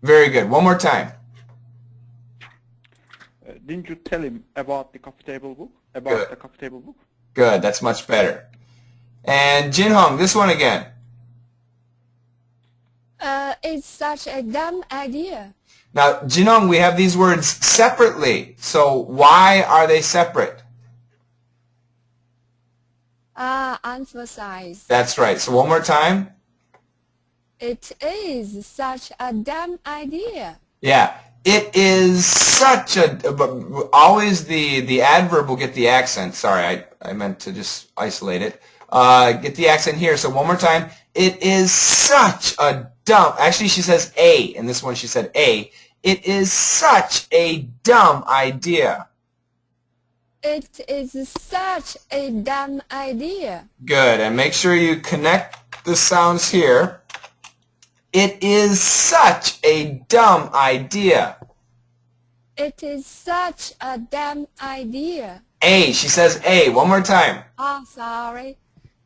Very good. One more time. Didn't you tell him about the coffee table book? Good. The coffee table book? Good. That's much better. And Jinhong, this one again. It's such a dumb idea. Now, Jinhong, we have these words separately. So why are they separate? Emphasize. That's right. So one more time. It is such a dumb idea. Yeah. It is such a... Always the adverb will get the accent. Sorry, I meant to just isolate it. Get the accent here. So one more time. It is such a dumb... Actually, she says a. In this one, she said a. It is such a dumb idea. It is such a dumb idea. Good. And make sure you connect the sounds here. It is such a dumb idea. It is such a dumb idea. A. She says a. One more time. Oh, sorry.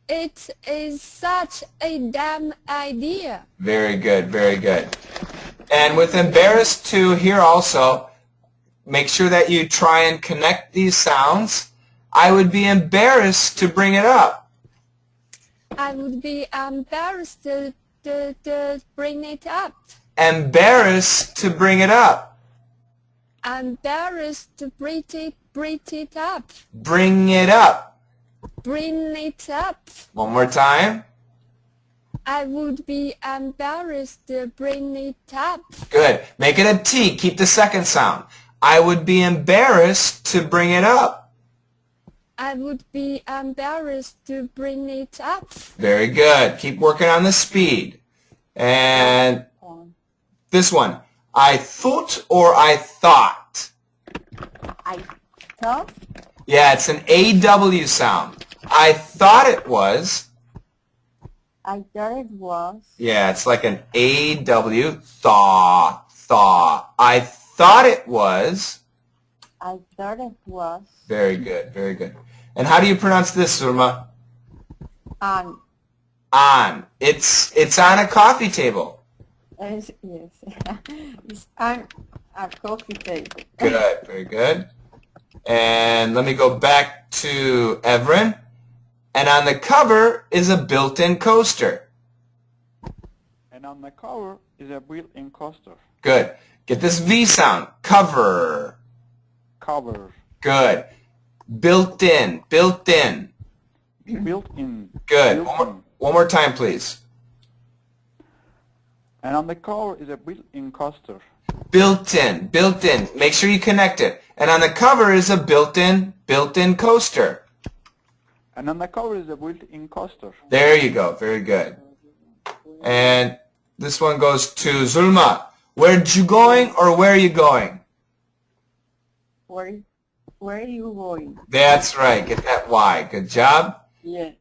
It is such a dumb idea. Very good. Very good. And with embarrassed to here also, make sure that you try and connect these sounds. I would be embarrassed to bring it up. I would be embarrassed to bring it up. Embarrassed to bring it up. Embarrassed to bring it up. Bring it up. Bring it up. One more time. I would be embarrassed to bring it up. Good. Make it a T. Keep the second sound. I would be embarrassed to bring it up. I would be embarrassed to bring it up. Very good. Keep working on the speed. And this one. I thought or I thought. I thought. Yeah, it's an AW sound. I thought it was. I thought it was. Yeah, it's like an AW. Thaw. I thought it was. I thought it was. Very good, very good. And how do you pronounce this, Surma? On. On. It's on a coffee table. Yes. It's on a coffee table. Good, very good. And let me go back to Evren. And on the cover is a built-in coaster. And on the cover is a built-in coaster. Good. Get this V sound. Cover. Cover. Good. Built-in. Built-in. Built-in. Good. Built-in. One more time, please. And on the cover is a built-in coaster. Built-in. Built-in. Make sure you connect it. And on the cover is a built-in coaster. And on the cover is a built-in coaster. There you go. Very good. And this one goes to Zulma. Where'd you going or where are you going? Where are you going? That's right. Get that Y. Good job. Yeah.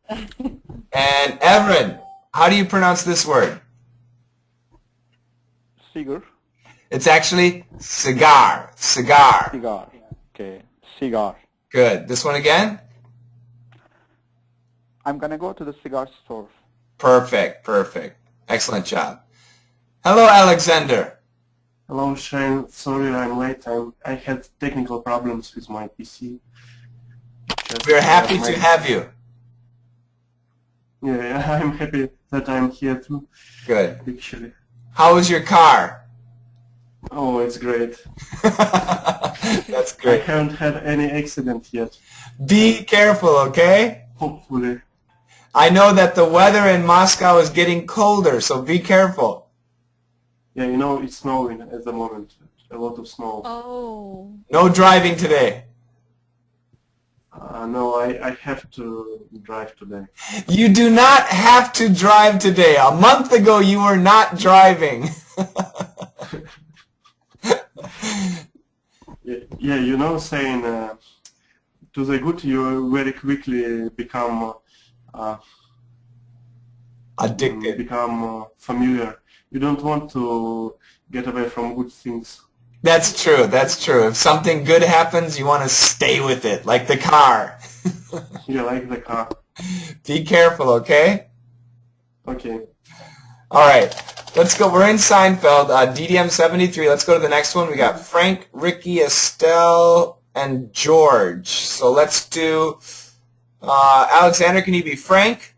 And Evren, how do you pronounce this word? Cigar. It's actually cigar. Cigar. Cigar. Okay. Cigar. Good. This one again? I'm gonna go to the cigar store. Perfect. Perfect. Excellent job. Hello, Alexander. Hello, Shane. Sorry I'm late. I had technical problems with my PC. We're happy to have you. Yeah, I'm happy that I'm here too, Good. actually. How was your car? Oh, it's great. That's I great. haven't had any accident yet. Be careful, okay? Hopefully. I know that the weather in Moscow is getting colder, so be careful. Yeah, it's snowing at the moment. A lot of snow. Oh. No driving today. No, I have to drive today. You do not have to drive today. A month ago, you were not driving. Yeah, saying to the good, you very quickly become Addicted. become familiar. You don't want to get away from good things. That's true. That's true. If something good happens, you want to stay with it, like the car. You like the car. Be careful, okay? Okay. All right, let's go. We're in Seinfeld, DDM 73. Let's go to the next one. We got Frank, Ricky, Estelle, and George. So let's do, Alexander, can you be Frank?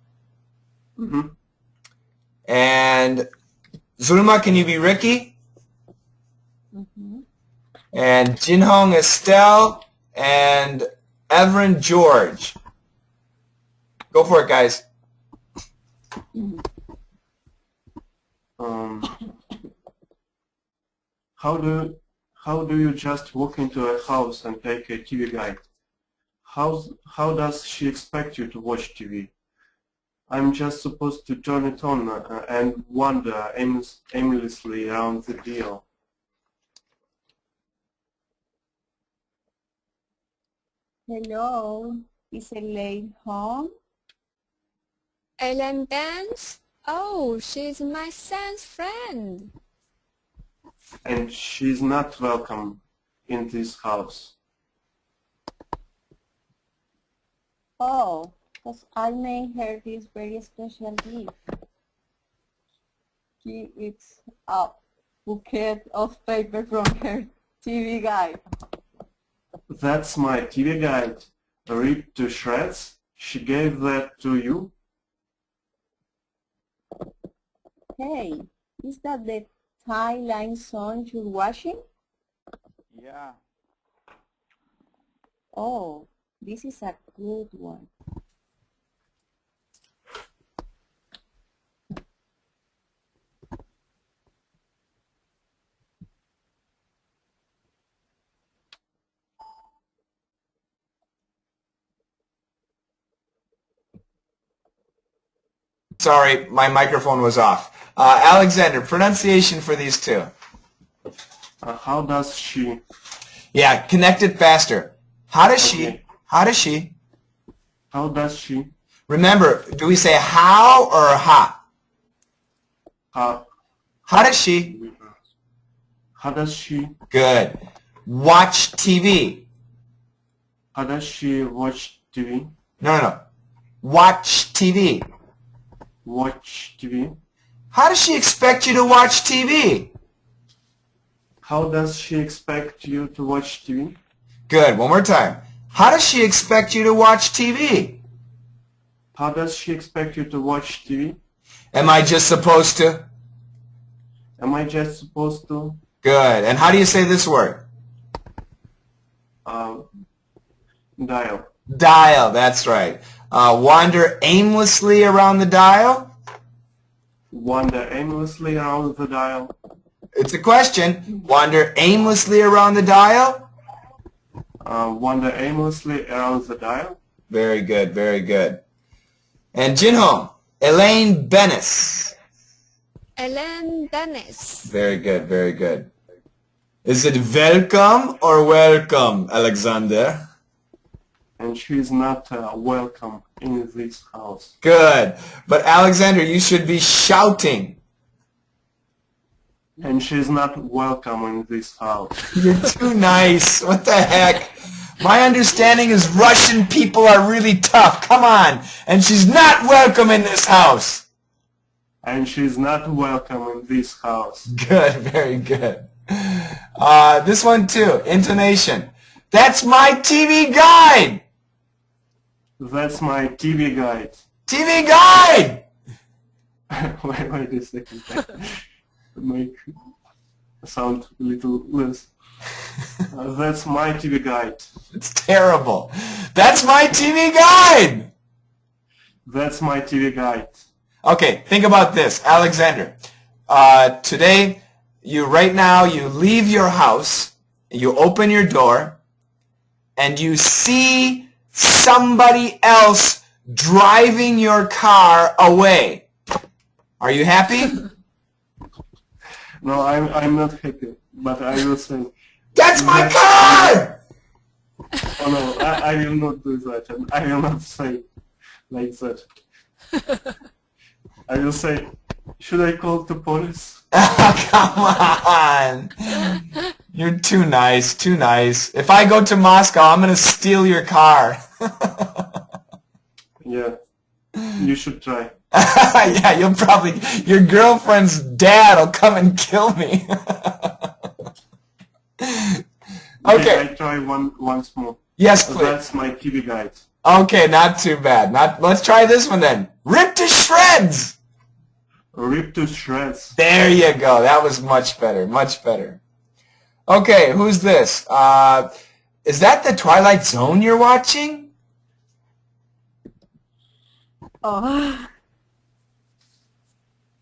Mm-hmm. And Zulma, can you be Ricky? Mm-hmm. And Jinhong, Estelle, and Everin, George. Go for it, guys. How do you just walk into a house and take a TV guide? How does she expect you to watch TV? I'm just supposed to turn it on and wander aimlessly around the deal. Hello, is Elaine home? Ellen Benz? Oh, she's my son's friend. And she's not welcome in this house. Oh, because I made her this very special gift. It's a bouquet of paper from her TV guide. That's my TV guide, ripped to shreds. She gave that to you? Hey, is that the Thai line song you're watching? Yeah. Oh, this is a good one. Sorry, my microphone was off. Alexander, pronunciation for these two. How does she? Yeah, connect it faster. How does she? Okay. How does she? How does she? Remember, do we say how or ha? How How does she? does she? Good. Watch TV. How does she watch TV? No. Watch TV. Watch TV? How does she expect you to watch TV? How does she expect you to watch TV? Good. One more time. How does she expect you to watch TV? How does she expect you to watch TV? Am I just supposed to? Am I just supposed to? Good. And how do you say this word? Dial. Dial. That's right. Wander aimlessly around the dial. Wander aimlessly around the dial. It's a question. Wander aimlessly around the dial. Wander aimlessly around the dial. Very good. Very good. And Jinhong, Elaine Bennis. Ellen Dennis. Very good. Very good. Is it welcome or welcome, Alexander? And she's not welcome in this house. Good. But Alexander, you should be shouting. And she's not welcome in this house. You're too nice. What the heck? My understanding is Russian people are really tough. Come on. And she's not welcome in this house. And she's not welcome in this house. Good. Very good. This one too. Intonation. That's my TV guide. That's my TV guide. TV guide. Wait a second. Make sound a little less. That's my TV guide. It's terrible. That's my TV guide. That's my TV guide. Okay, think about this, Alexander. Today, right now, you leave your house, you open your door, and you see somebody else driving your car away. Are you happy? No, I'm not happy, but I will say. That's my car! Oh no, I will not do that. And I will not say like that. I will say, should I call the police? Come on. You're too nice, too nice. If I go to Moscow, I'm going to steal your car. Yeah, you should try. Yeah, you'll probably, your girlfriend's dad will come and kill me. Okay, I Okay. try once more. Yes, please. That's my TV guide. Okay, not too bad. Let's try this one then. Rip to shreds. Rip to shreds. There you go. That was much better. Much better. Okay, who's this? Is that the Twilight Zone you're watching? Oh.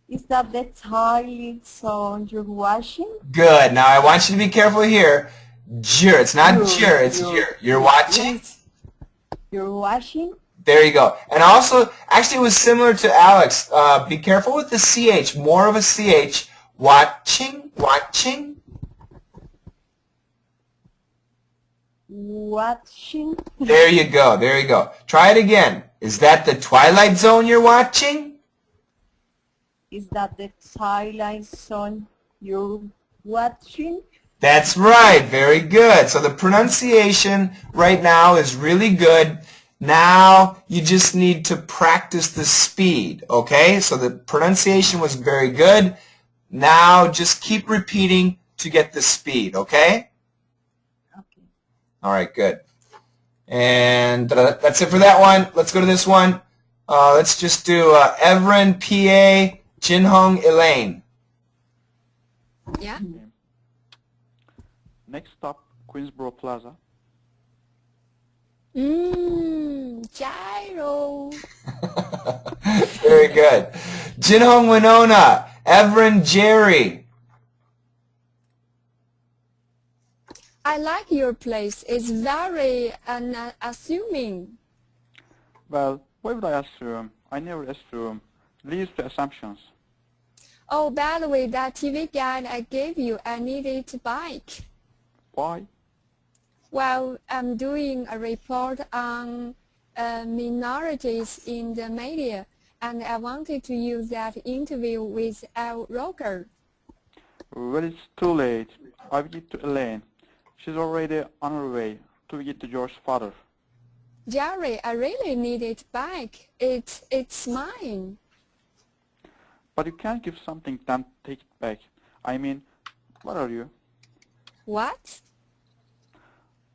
Is that the Twilight Zone you're watching? Good. Now I want you to be careful here. Jur. It's not jur. It's jur. You're watching? Yes. You're watching? There you go. And also, actually it was similar to Alex. Be careful with the CH. More of a CH. Watching. Watching. Watching? There you go. There you go. Try it again. Is that the Twilight Zone you're watching? Is that the Twilight Zone you're watching? That's right. Very good. So the pronunciation right now is really good. Now you just need to practice the speed, okay? So the pronunciation was very good. Now just keep repeating to get the speed, okay? Okay. All right, good. And that's it for that one. Let's go to this one. Let's just do Everin, P.A., Jinhong, Elaine. Yeah. Next stop, Queensboro Plaza. Gyro. Very good. Jinhong, Winona. Everin, Jerry. I like your place. It's very unassuming. Well, why would I assume? I never assume. Leads to assumptions. Oh, by the way, that TV guide I gave you, I needed a bike. Why? Well, I'm doing a report on minorities in the media, and I wanted to use that interview with Al Roker. Well, it's too late. I'll give it to Elaine. She's already on her way to get to George's father. Jerry, I really need it back. It's mine. But you can't give something then take it back. I mean, what are you? What?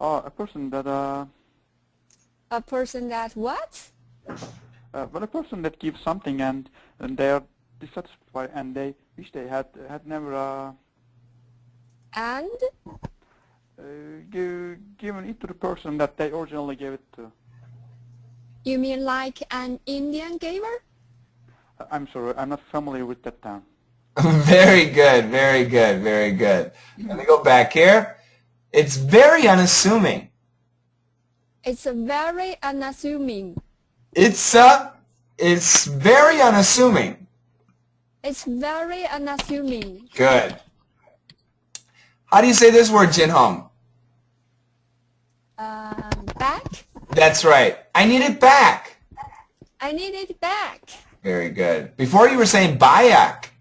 Oh, a person that A person that what? well, a person that gives something and they are dissatisfied and they wish they had never And? given it to the person that they originally gave it to. You mean like an Indian giver? I'm sorry, I'm not familiar with that term. Very good. Very good. Very good. Let me go back here. It's very unassuming. It's a very unassuming. It's very unassuming. It's very unassuming. Good. How do you say this word, Jinhong? Back? That's right. I need it back. I need it back. Very good. Before you were saying bayak.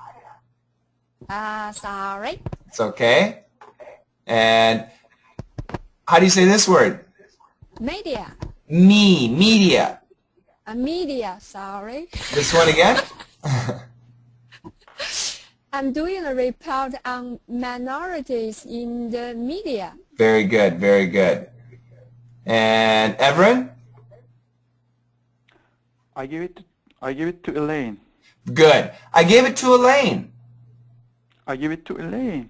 Sorry. It's okay. And how do you say this word? Media. Media. Media, sorry. This one again? I'm doing a report on minorities in the media. Very good. Very good. And Everin? I give it to Elaine. Good. I gave it to Elaine. I give it to Elaine.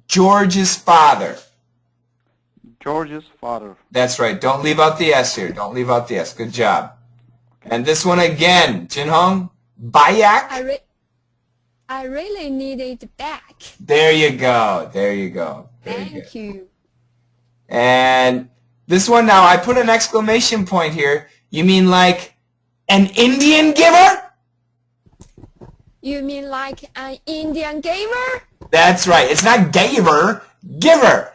George's father. George's father. That's right. Don't leave out the S here. Don't leave out the S. Good job. And this one again, Jinhong, bayak. I really need it back. There you go. There you go. Very Thank good. you. And this one now, I put an exclamation point here. You mean like an Indian giver? You mean like an Indian giver? That's right. It's not gaver, giver.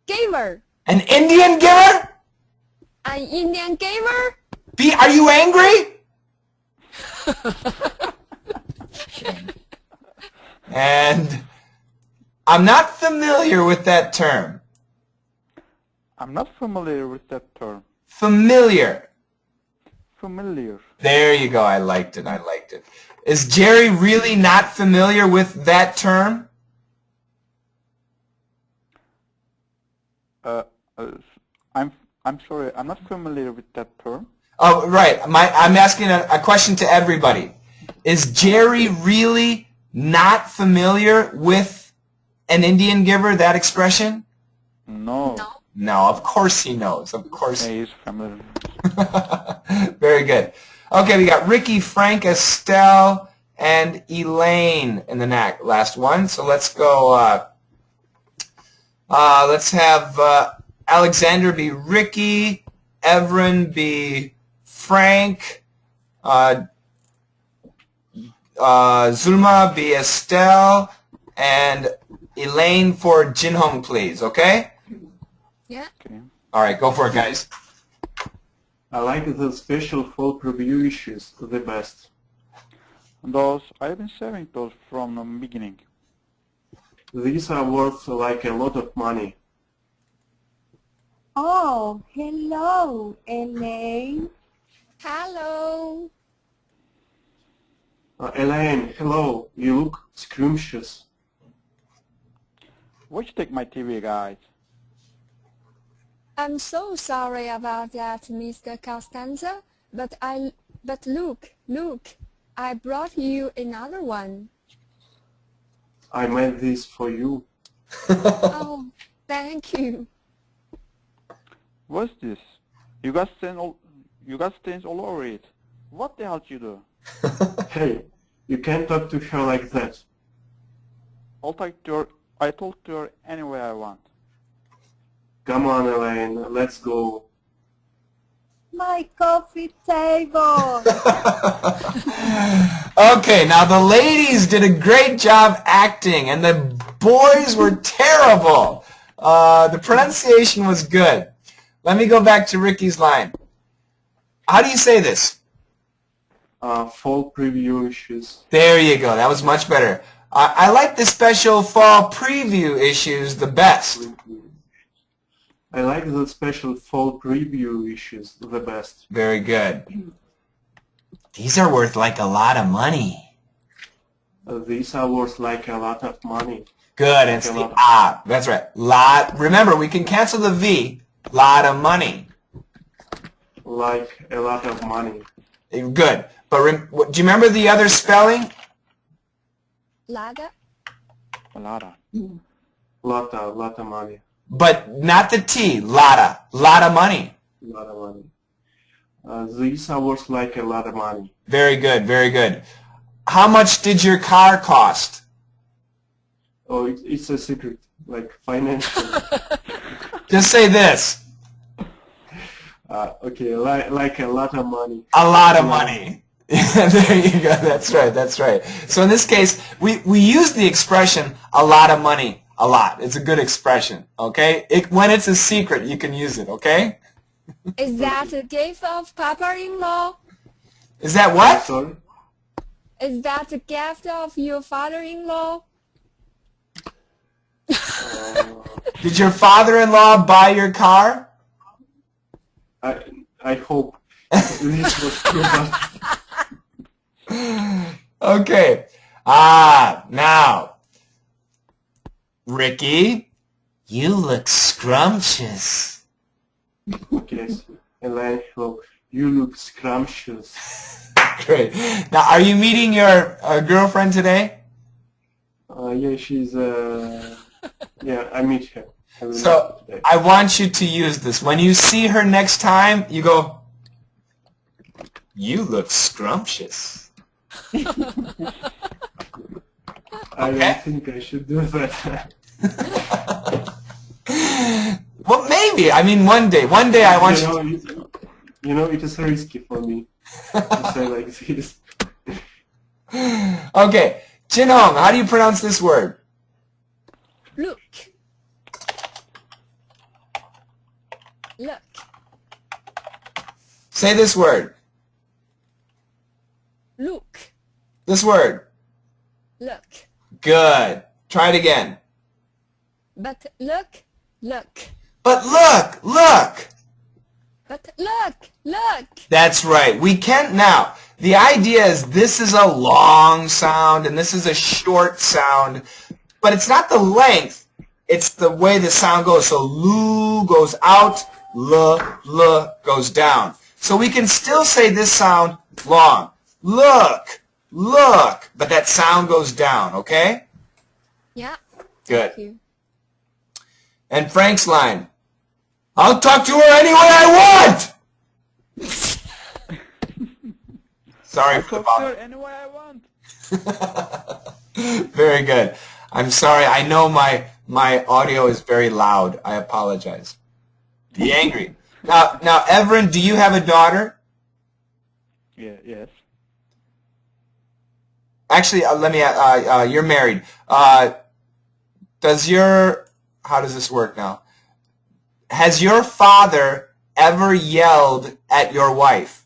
Giver. An Indian giver? An Indian giver? Are you angry? And I'm not familiar with that term. I'm not familiar with that term. Familiar. Familiar. There you go. I liked it. I liked it. Is Jerry really not familiar with that term? I'm sorry, I'm not familiar with that term. Oh, right. I'm asking a question to everybody. Is Jerry really not familiar with an Indian giver, that expression? No. No, of course he knows. Of course. He is familiar. Very good. Okay, we got Ricky, Frank, Estelle, and Elaine in the last one. So let's go. Let's have Alexander be Ricky, Evren be Frank, Zulma be Estelle, and Elaine for Jinhong, please. Okay? Yeah. Okay. All right, go for it, guys. I like the special fall preview issues the best. Those, I've been saving those from the beginning. These are worth like a lot of money. Oh, hello, Elaine. Hello. Elaine, hello. You look scrumptious. Would you take my TV, guys? I'm so sorry about that, Mr. Costanza, but look, I brought you another one. I made this for you. Oh, thank you. What's this? You got stains all over it. What the hell did you do? Hey, you can't talk to her like that. I talk to her any way I want. Come on, Elaine, let's go. My coffee table. Okay, now the ladies did a great job acting, and the boys were terrible. The pronunciation was good. Let me go back to Ricky's line. How do you say this? Fall preview issues. There you go. That was much better. I like the special fall preview issues the best. I like the special fall preview issues the best. Very good. These are worth like a lot of money. These are worth like a lot of money. Good. It's the ah. That's right. Lot. Remember, we can cancel the V. Lot of money. Like a lot of money. Good. But do you remember the other spelling? Lada? Lara. Lot of money. But not the T. Lotta. Lot of money. Lot of money. These are worth like a lot of money. Very good. Very good. How much did your car cost? Oh, it's a secret, like financial. Just say this. Okay, like a lot of money. A lot of money. There you go. That's right. That's right. So in this case, we use the expression a lot of money a lot. It's a good expression. Okay? When it's a secret, you can use it. Okay? Is that a gift of Papa-in-law? Is that what? Sorry? Is that a gift of your father-in-law? Did your father-in-law buy your car? I hope this was too much. Okay. Now, Ricky, you look scrumptious. Yes, Elaine, hello. You look scrumptious. Great. Now, are you meeting your girlfriend today? Yeah, she's, yeah, I meet her. So, I want you to use this. When you see her next time, you go, you look scrumptious. I don't think I should do that. Well, maybe. I mean, one day I want you. You know, it is risky for me to say like this. Okay, Jinhong, how do you pronounce this word? Look. Look. Say this word. Look. This word. Look. Good. Try it again. But look. Look. But look. But look. That's right. We can't now. The idea is this is a long sound and this is a short sound, but it's not the length. It's the way the sound goes. So lu goes out, l goes down. So we can still say this sound long. Look, but that sound goes down, okay? Yeah. Good. Thank you. And Frank's line, I'll talk to her any way I want! Sorry for the volume. Any way I want. Very good. I'm sorry. I know my audio is very loud. I apologize. Be angry. Now, Everin, do you have a daughter? Yeah, yes. Actually, let me. You're married. How does this work now? Has your father ever yelled at your wife?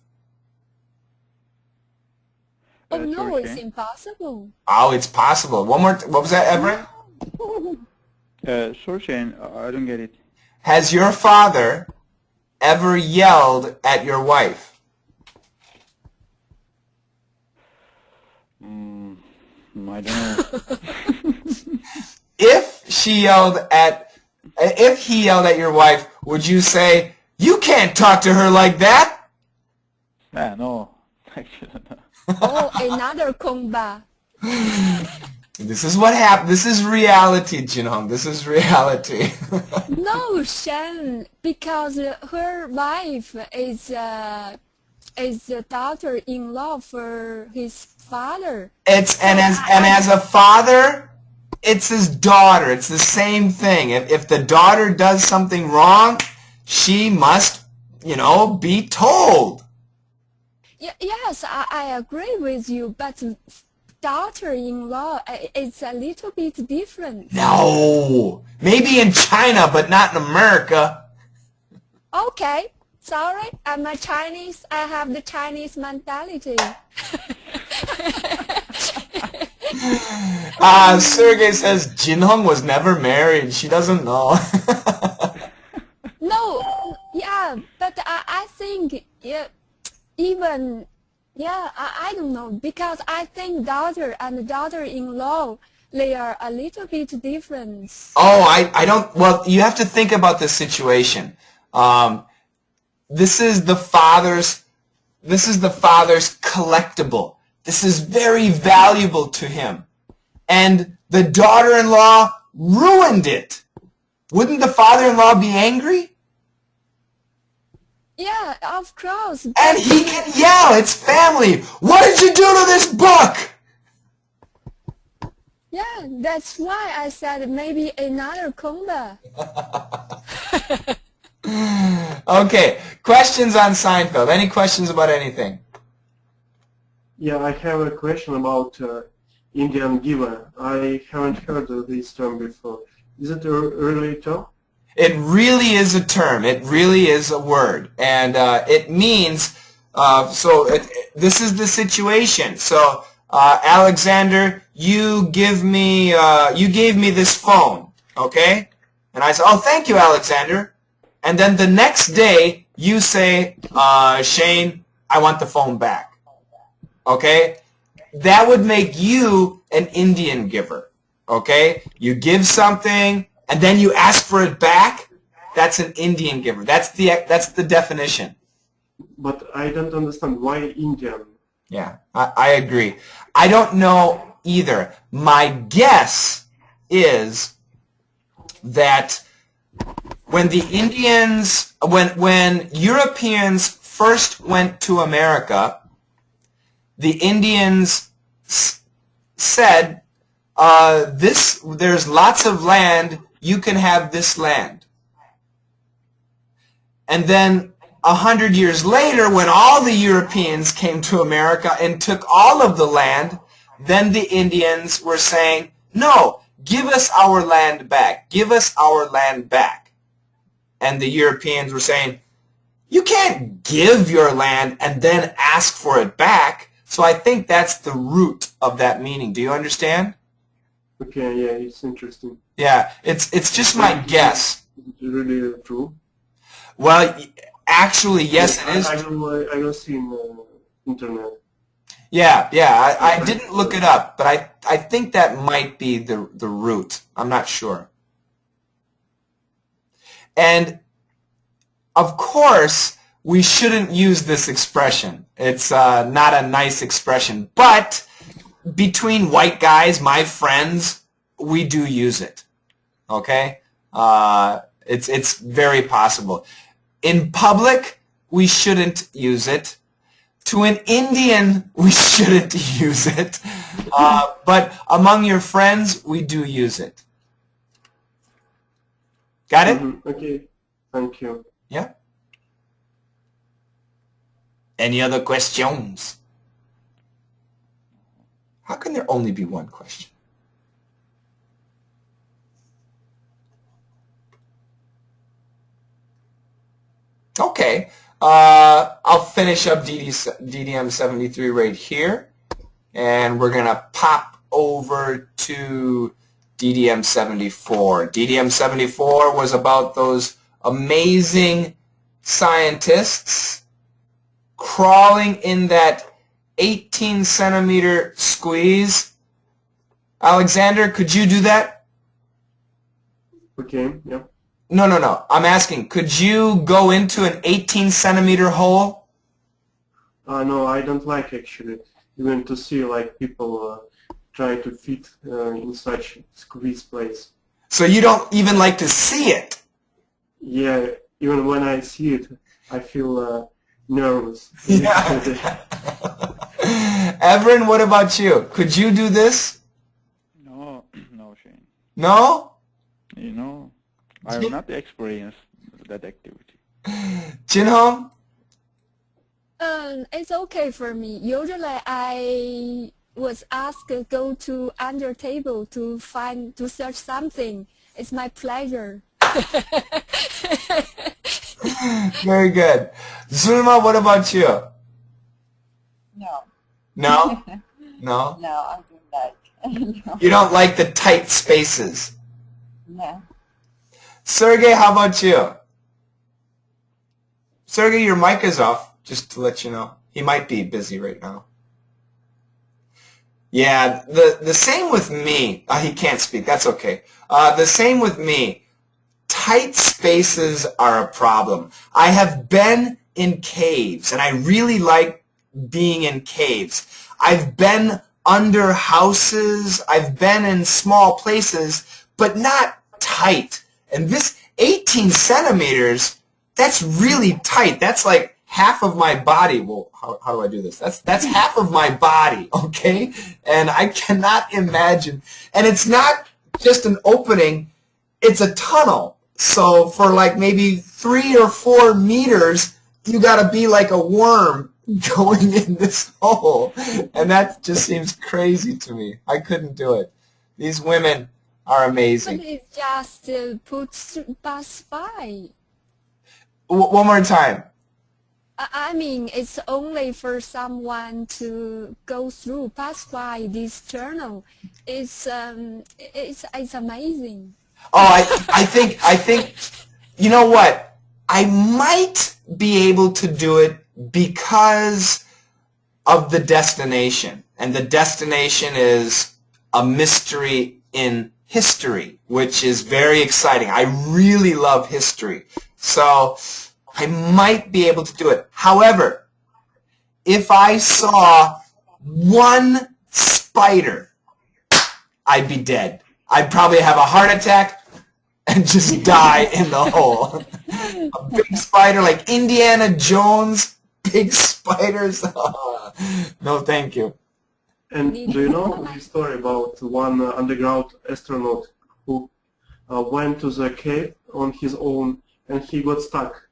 Oh no, Sorry, it's impossible. Oh, it's possible. One more. What was that, Everin? Sorry, Shane, I don't get it. Has your father ever yelled at your wife? I don't know. If he yelled at your wife, would you say, "You can't talk to her like that"? No. Actually, no. Oh, another Kongba. This is what happened. This is reality, Jinhong. This is reality. No, Shen, because her wife is the daughter-in-law for his father. As a father, it's his daughter. It's the same thing. If the daughter does something wrong, she must, be told. Yes, I agree with you, but daughter-in-law is a little bit different. No, maybe in China, but not in America. Okay, sorry, I'm a Chinese. I have the Chinese mentality. Sergey says Jinhong was never married. She doesn't know. No, yeah, but I think I don't know, because I think daughter and daughter-in-law, they are a little bit different. Oh, I don't. Well, you have to think about this situation. This is the father's collectible. This is very valuable to him. And the daughter-in-law ruined it. Wouldn't the father-in-law be angry? Yeah, of course. And he can yell. It's family. What did you do to this book? Yeah, that's why I said maybe another Kongba. Okay, questions on Seinfeld. Any questions about anything? Yeah, I have a question about Indian giver. I haven't heard of this term before. Is it a really term? It really is a term. It really is a word. And it means, this is the situation. So, Alexander, you gave me this phone, okay? And I said, oh, thank you, Alexander. And then the next day, you say, Shane, I want the phone back, okay? That would make you an Indian giver, okay? You give something, and then you ask for it back. That's an Indian giver. That's the definition. But I don't understand why Indian. Yeah, I agree. I don't know either. My guess is that when Europeans first went to America, the Indians said, there's lots of land, you can have this land. And then 100 years later, when all the Europeans came to America and took all of the land, then the Indians were saying, no, give us our land back. Give us our land back. And the Europeans were saying, you can't give your land and then ask for it back. So I think that's the root of that meaning. Do you understand? Okay, yeah, it's interesting. Yeah, it's just my guess. Is it really true? Well, Actually, yes, it is. I will see in the internet. Yeah, I didn't look it up, but I think that might be the root. I'm not sure. And of course, we shouldn't use this expression. It's not a nice expression, but between white guys, my friends, we do use it. Okay? It's very possible. In public, we shouldn't use it. To an Indian, we shouldn't use it. But among your friends, we do use it. Got it? Okay, thank you. Yeah. Any other questions? How can there only be one question? Okay. I'll finish up DDM 73 right here, and we're going to pop over to DDM 74. DDM 74 was about those amazing scientists crawling in that 18 centimeter squeeze. Alexander, could you do that? Okay, yeah. No. I'm asking, could you go into an 18 centimeter hole? No, I don't like actually even to see like people try to fit in such squeeze place. So you don't even like to see it? Yeah, even when I see it, I feel nervous. Yeah. Everin, what about you? Could you do this? No, no, Shane. No? You know, I have not experienced that activity. Jinhong? It's okay for me. Usually I was asked to go to under table to search something. It's my pleasure. Very good. Zulma, what about you? No. No? No? No, I do not. No. You don't like the tight spaces? No. Sergey, how about you? Sergey, your mic is off, just to let you know. He might be busy right now. Yeah, the same with me. He can't speak. That's okay. The same with me. Tight spaces are a problem. I have been in caves, and I really like being in caves. I've been under houses. I've been in small places, but not tight. And this 18 centimeters, that's really tight. That's like half of my body. Well, how do I do this? That's half of my body, okay? And I cannot imagine. And it's not just an opening, it's a tunnel. So for like maybe 3 or 4 meters, you got to be like a worm going in this hole. And that just seems crazy to me. I couldn't do it. These women are amazing. But it's just pass by. One more time. I mean, it's only for someone to go through, pass by this journal. It's amazing. Oh, I think, you know what? I might be able to do it because of the destination. And the destination is a mystery in history, which is very exciting. I really love history. So I might be able to do it. However, if I saw one spider, I'd be dead. I'd probably have a heart attack and just die in the hole. A big spider like Indiana Jones, big spiders. No, thank you. And do you know the story about one underground astronaut who went to the cave on his own and he got stuck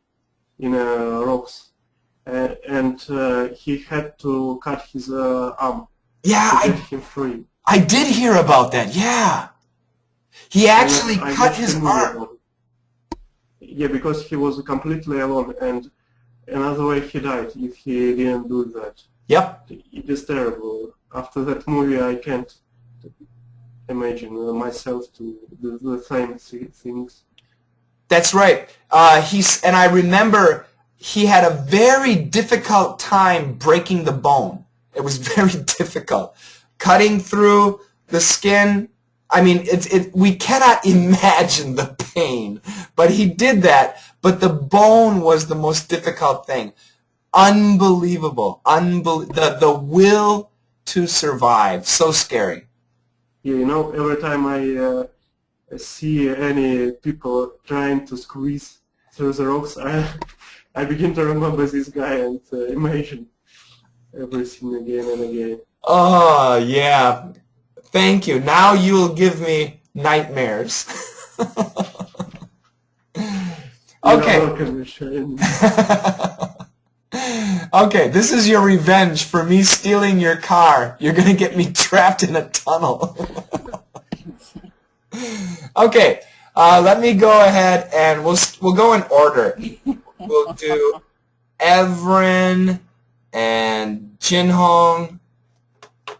in rocks and he had to cut his arm to get him free. I did hear about that, yeah. He actually cut his arm. Yeah, because he was completely alone, and another way he died if he didn't do that. Yep. It is terrible. After that movie, I can't imagine myself to do the same things. That's right. And I remember he had a very difficult time breaking the bone. It was very difficult. Cutting through the skin. I mean, we cannot imagine the pain, but he did that. But the bone was the most difficult thing. Unbelievable. The will to survive. So scary. Yeah, you know, every time I see any people trying to squeeze through the rocks, I begin to remember this guy and imagine everything again and again. Oh, yeah. Thank you. Now you'll give me nightmares. Okay. You're welcome, Shane. Okay, this is your revenge for me stealing your car. You're going to get me trapped in a tunnel. Okay, let me go ahead and we'll go in order. We'll do Evren and Jinhong,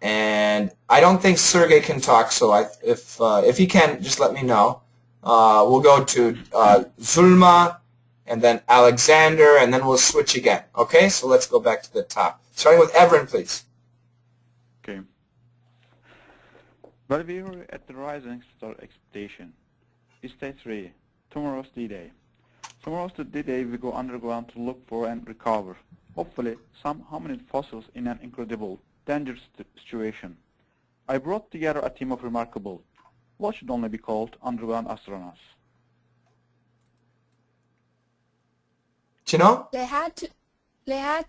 and I don't think Sergey can talk, so if he can, just let me know. We'll go to Zulma, and then Alexander, and then we'll switch again. Okay, so let's go back to the top. Starting with Evren, please. Okay. But we were at the rising star expedition. It's day 3. Tomorrow's D-Day. Tomorrow's the D-Day we go underground to look for and recover, hopefully, some hominid fossils in an incredible, dangerous situation. I brought together a team of remarkable, what should only be called underground astronauts. Chino? They had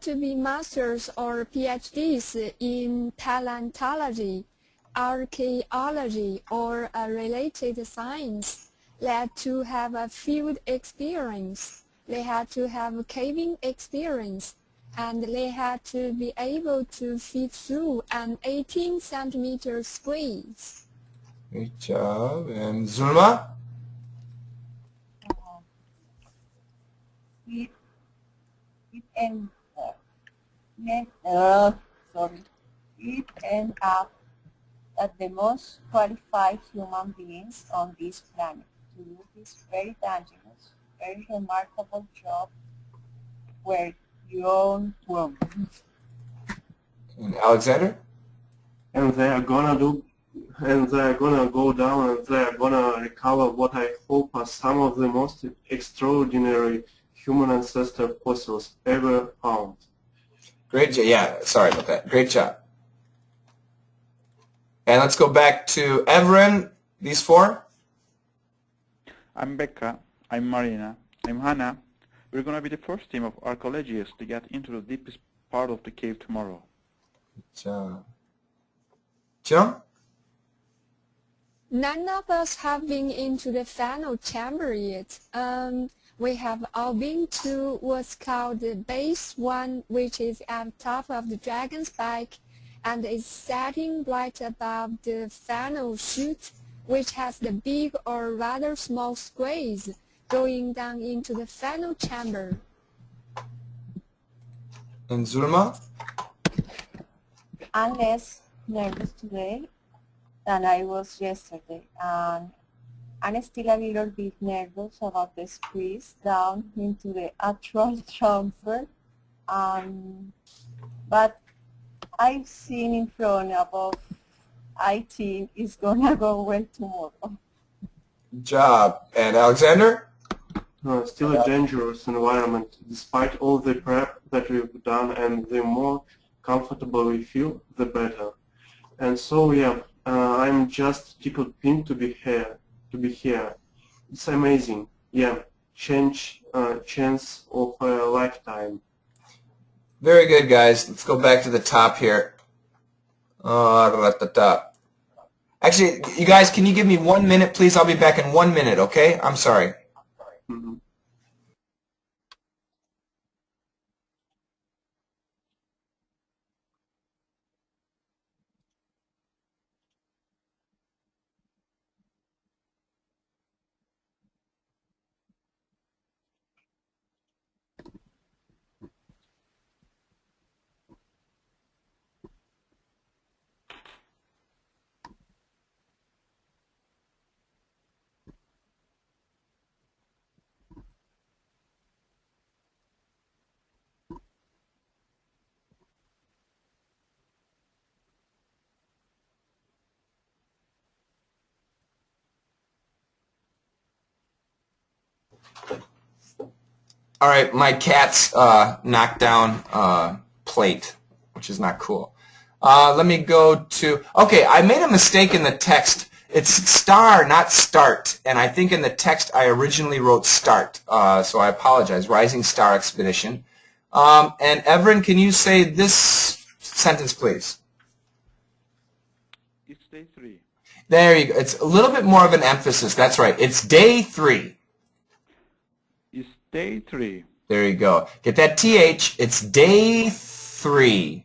to be masters or PhDs in paleontology, archaeology, or a related science. They had to have a field experience. They had to have caving experience. And they had to be able to fit through an 18-centimeter squeeze. Great job. And Zulma? It end up that the most qualified human beings on this planet to do this very dangerous, very remarkable job were young women. And Alexander? And they are gonna go down and they are gonna recover what I hope are some of the most extraordinary human ancestor fossils ever found. Great job. Yeah, sorry about that. Great job. And let's go back to Evren, these four. I'm Becca, I'm Marina, I'm Hannah. We're going to be the first team of archaeologists to get into the deepest part of the cave tomorrow. Good job. Chino? None of us have been into the final chamber yet. We have all been to what's called the base one, which is at the top of the dragon's back and is setting right above the funnel chute, which has the big or rather small squeeze going down into the funnel chamber. And Zulma? I'm less nervous today than I was yesterday, and I'm still a little bit nervous about the squeeze down into the actual chamber, but I've seen in front above, I think it's gonna go well tomorrow. Good job. And Alexander? Still a dangerous environment, despite all the prep that we've done, and the more comfortable we feel, the better. And so, yeah, I'm just tickled pink to be here. It's amazing. Yeah, chance of a lifetime. Very good, guys. Let's go back to the top here. At the top. Actually, you guys, can you give me 1 minute, please? I'll be back in 1 minute, okay? I'm sorry. Mm-hmm. All right, my cat's knocked down plate, which is not cool. Let me go to, okay, I made a mistake in the text. It's star, not start, and I think in the text I originally wrote start, so I apologize. Rising Star Expedition. And Everin, can you say this sentence, please? It's day 3. There you go. It's a little bit more of an emphasis. That's right. It's day 3. It's day 3. There you go. Get that TH. It's day 3.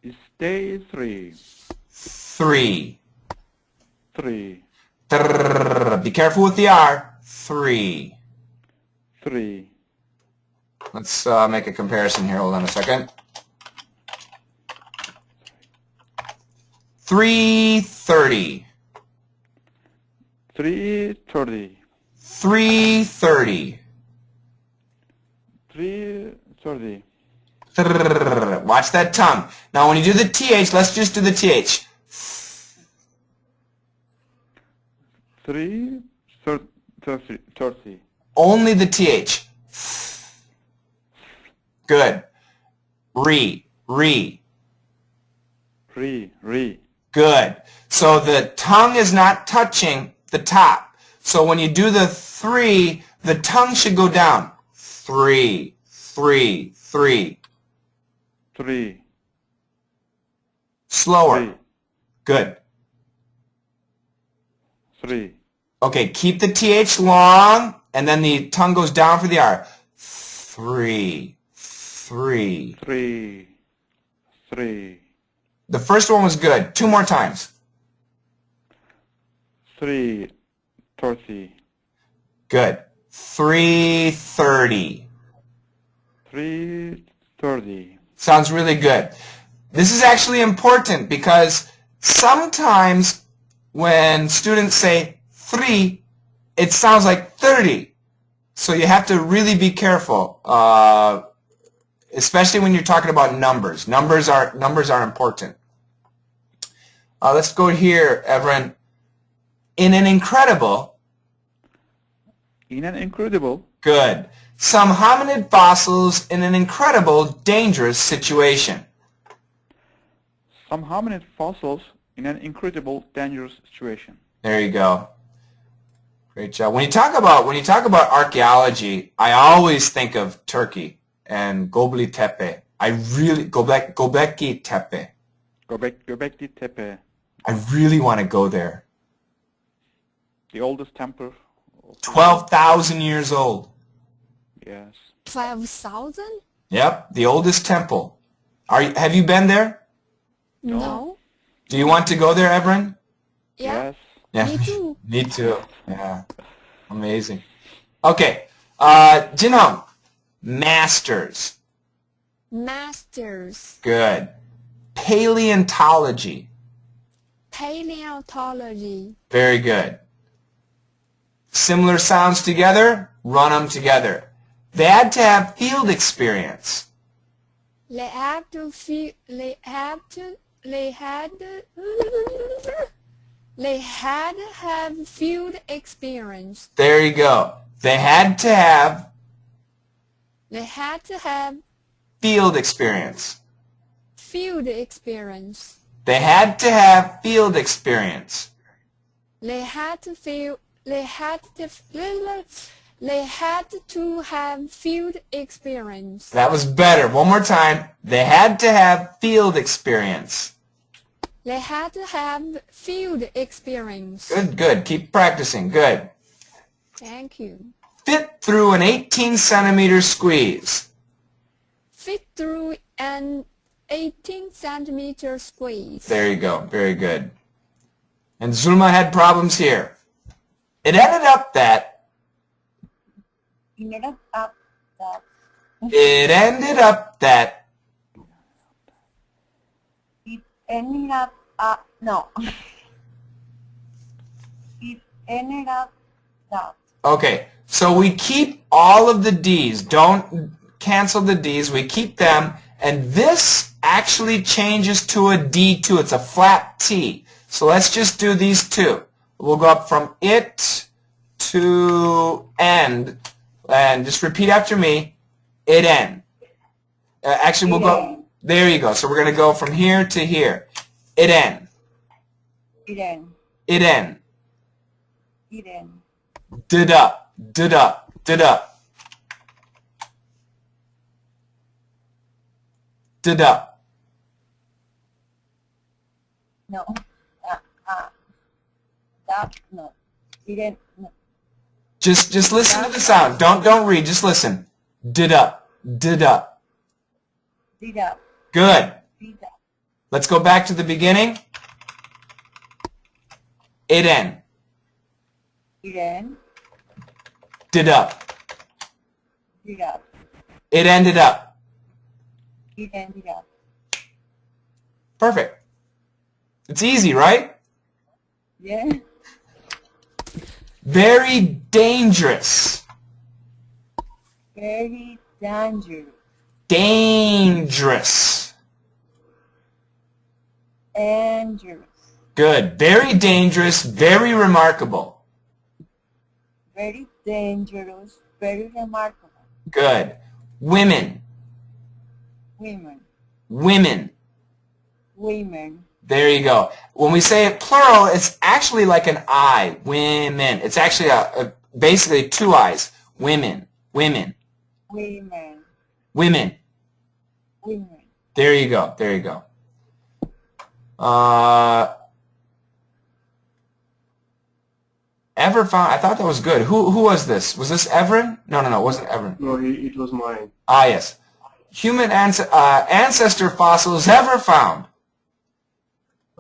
It's day 3. 3. 3. Be careful with the R. 3. 3. Let's make a comparison here. Hold on a second. 3:30. 3:30. 3:30. 3:30. Watch that tongue. Now when you do the TH, let's just do the TH. 3:30. Only the TH. Good. Re. Re. Good. So the tongue is not touching the top. So when you do the 3, the tongue should go down. 3, 3, 3. 3. Slower. 3. Good. 3. Okay, keep the TH long, and then the tongue goes down for the R. 3, 3. 3. 3. The first one was good. 2 more times. 3:30. Good. 3:30. 3:30. Sounds really good. This is actually important because sometimes when students say 3, it sounds like 30. So you have to really be careful, especially when you're talking about numbers. Numbers are important. Let's go here, Everin. In an incredible. In an incredible. Good. Some hominid fossils in an incredible, dangerous situation. Some hominid fossils in an incredible, dangerous situation. There you go. Great job. When you talk about archaeology, I always think of Turkey and Göbekli Tepe. Göbekli Tepe. Göbekli Tepe. I really want to go there. The oldest temple. 12,000 years old. Yes. 12,000? Yep, the oldest temple. Have you been there? No. Do you want to go there, Everin? Yeah. Yes. Yeah. Me too. Me too. Yeah. Amazing. Okay. Jinhong. Masters. Masters. Good. Paleontology. Paleontology. Very good. Similar sounds together, run them together. They had to have field experience. They had have field experience. There you go. They had to have field experience. Field experience. They had to have field experience. They had to have field experience. That was better. One more time. They had to have field experience. They had to have field experience. Good, good. Keep practicing. Good. Thank you. Fit through an 18-centimeter squeeze. Fit through an 18-centimeter squeeze. There you go. Very good. And Zulma had problems here. It ended up that It ended up that It ended up that It ended up no. It ended up that Okay, so we keep all of the D's. Don't cancel the D's. We keep them, and this actually changes to a D2. It's a flat T. So let's just do these two. We'll go up from it to end. And just repeat after me. Iden. Actually, we'll go. Iden. There you go. So we're going to go from here to here. Iden. Iden. Iden. Iden. Dida. Dida. Dida. Dida. No. That, no. Iden, no. Just listen to the sound. Don't read. Just listen. Dida. Dida. Dida. Good. Dida. Let's go back to the beginning. Iden. Iden. Dida. Dida. It ended up. It ended up. Perfect. It's easy, right? Yeah. Very dangerous. Very dangerous. Dangerous. Dangerous. Good. Very dangerous. Very remarkable. Very dangerous. Very remarkable. Good. Women. Women. Women. Women. There you go. When we say it plural, it's actually like an I. Women. It's actually basically two I's. Women. Women. Women. Women. Women. There you go. There you go. Ever found? I thought that was good. Who was this? Was this Everin? No, it wasn't Everin. No, it was mine. Ah, yes. Human ancestor fossils ever found?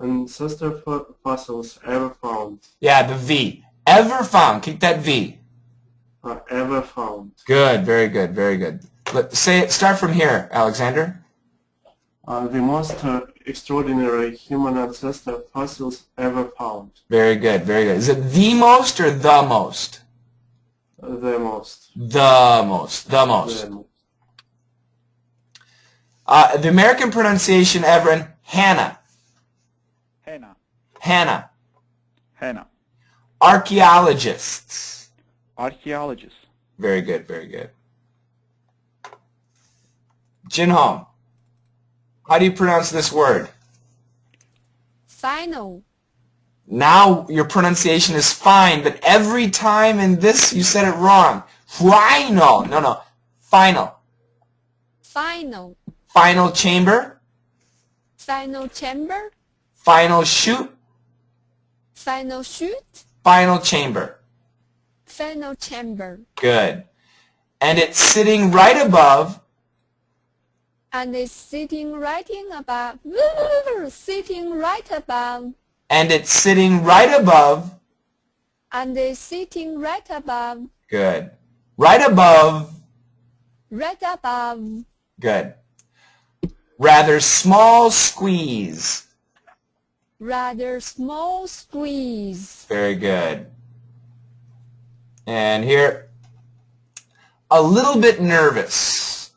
Ancestor fossils ever found. Yeah, the V. Ever found. Keep that V. Ever found. Good. Very good. Very good. Say it. Start from here, Alexander. The most extraordinary human ancestor fossils ever found. Very good. Very good. Is it the most or the most? The most. The most. The most. The most. The American pronunciation, Everin, Hannah. Hannah. Hannah. Hannah. Archaeologists. Archaeologists. Very good. Very good. Jinhong. How do you pronounce this word? Final. Now your pronunciation is fine, but every time in this you said it wrong. Final. No. Final. Final. Final chamber. Final chamber. Final chute. Final chute. Final chamber. Final chamber. Good. And it's sitting right above. And it's sitting right above. Sitting right above. And it's sitting right above. And it's sitting right above. Good. Right above. Right above. Good. Rather small squeeze. Rather small squeeze. Very good. And here, a little bit nervous.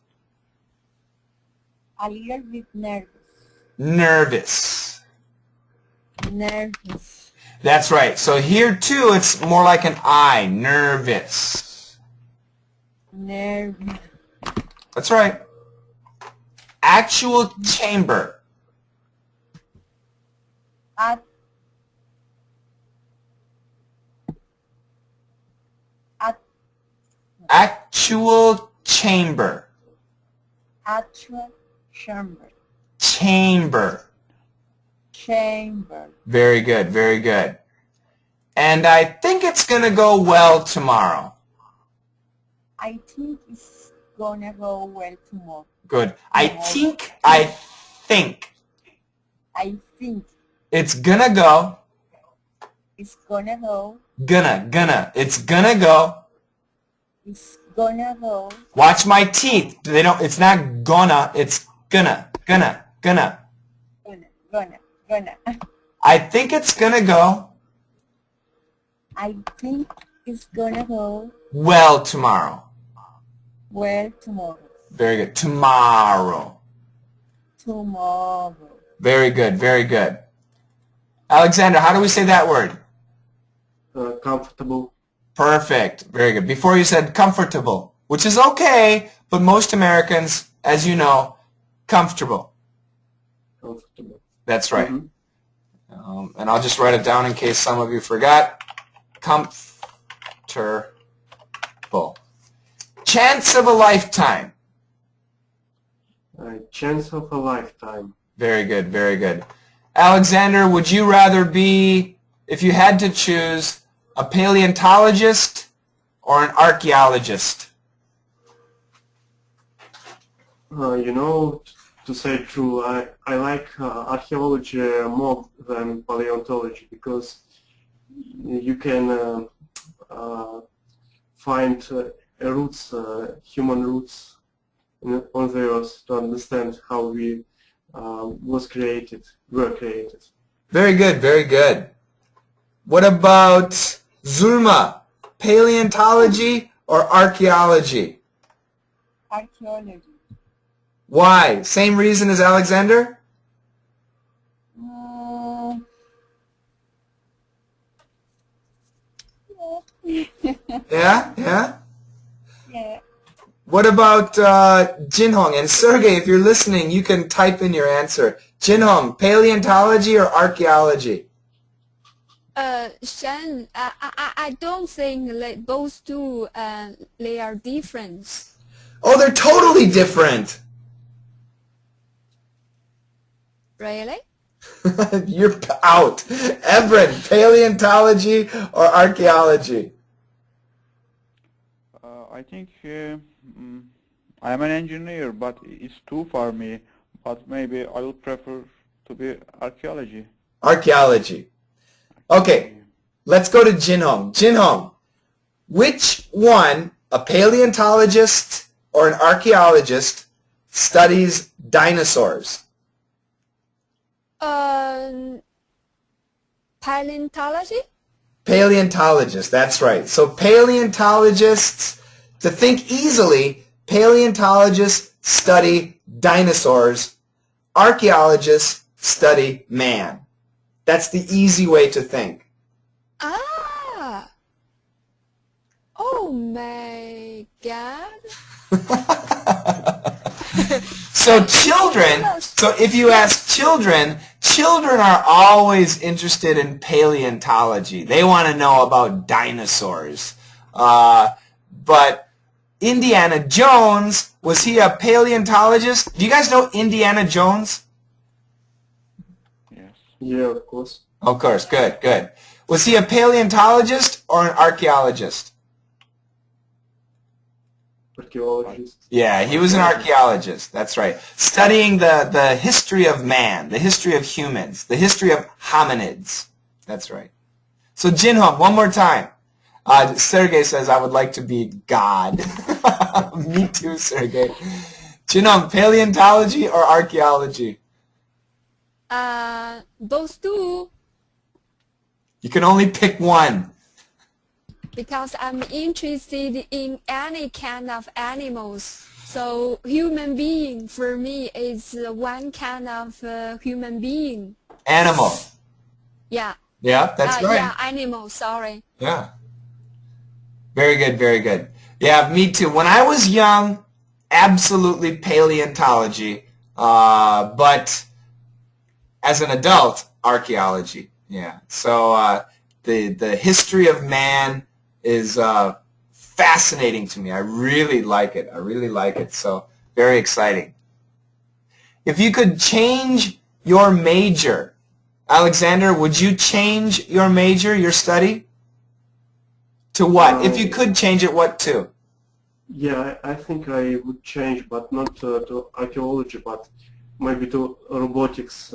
A little bit nervous. Nervous. Nervous. That's right. So here too, it's more like an I. Nervous. Nervous. That's right. Actual chamber. Actual chamber. Actual chamber. Chamber. Chamber. Very good, very good. And I think it's going to go well tomorrow. I think it's gonna go well tomorrow. Good. I think it's going to go. It's gonna go. It's going to go. It's gonna go. Watch my teeth. It's not gonna, it's gonna. Gonna. I think it's going to go I think it's gonna go well tomorrow. well tomorrow. Very good. Tomorrow. Tomorrow. Very good, very good. Alexander, how do we say that word? Comfortable. Perfect. Very good. Before you said comfortable, which is okay, but most Americans, as you know, comfortable. Comfortable. That's right. Mm-hmm. And I'll just write it down in case some of you forgot. Comfortable. Chance of a lifetime. Chance of a lifetime. Very good, very good. Alexander, would you rather be, if you had to choose, a paleontologist or an archaeologist? You know, to say true, I like archaeology more than paleontology because you can find roots, human roots on the earth to understand how we were created. Very good, very good. What about Zulma? Paleontology or archaeology? Archaeology. Why? Same reason as Alexander? Yeah? Yeah? Yeah. What about Jinhong? And Sergey, if you're listening, you can type in your answer. Jinhong, paleontology or archaeology? Shen, I don't think like those two they are different. Oh, they're totally different. Really? You're out. Everett, paleontology or archaeology? I think I am an engineer, but it's too far me. But maybe I will prefer to be archaeology. Archaeology. Okay, let's go to Jinhong. Jinhong, which one, a paleontologist or an archaeologist, studies dinosaurs? Paleontology? Paleontologist, that's right. So paleontologists, to think easily, paleontologists study dinosaurs. Archaeologists study man. That's the easy way to think. Ah! Oh my God! So children, so if you ask children, children are always interested in paleontology. They want to know about dinosaurs. But Indiana Jones, was he a paleontologist? Do you guys know Indiana Jones? Yes. Yeah, of course. Of course, good, good. Was he a paleontologist or an archaeologist? Archaeologist. Yeah, he was an archaeologist. That's right. Studying the history of man, the history of humans, the history of hominids. That's right. So Jinhong, one more time. Sergey says, I would like to be God. Me too, Sergey. Jinhong, paleontology or archaeology? Those two, You can only pick one. because I'm interested in any kind of animals. So human being for me is one kind of human being. Animal. Yeah. Yeah, that's right. Yeah, animal, sorry. Yeah. Very good, very good. Yeah, me too. When I was young, absolutely paleontology, but as an adult, archaeology. Yeah. So the history of man is fascinating to me. I really like it. I really like it. So very exciting. If you could change your major, Alexander, would you change your major, your study? To what? If you could change it, what to? Yeah, I think I would change, but not to archaeology, but maybe to robotics,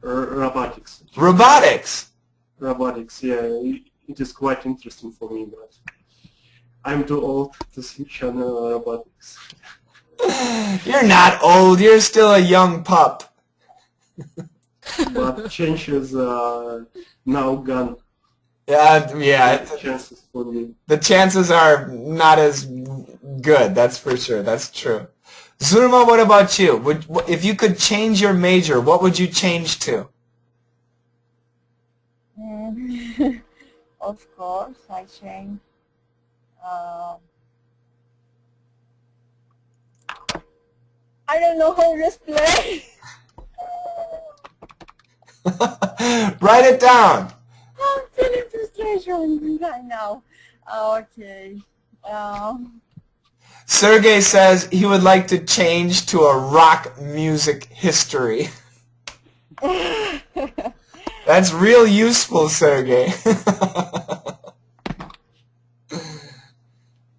robotics. Robotics. Robotics, yeah, it is quite interesting for me, but I'm too old to switch on robotics. You're not old. You're still a young pup. But change is now gone. Yeah. Chances for me. The chances are not as good. That's for sure. That's true. Zulma, what about you? If you could change your major, what would you change to? Of course, I change I don't know how to explain. Write it down. I'm feeling frustration right now. Okay. Sergey says he would like to change to a rock music history. That's real useful, Sergey.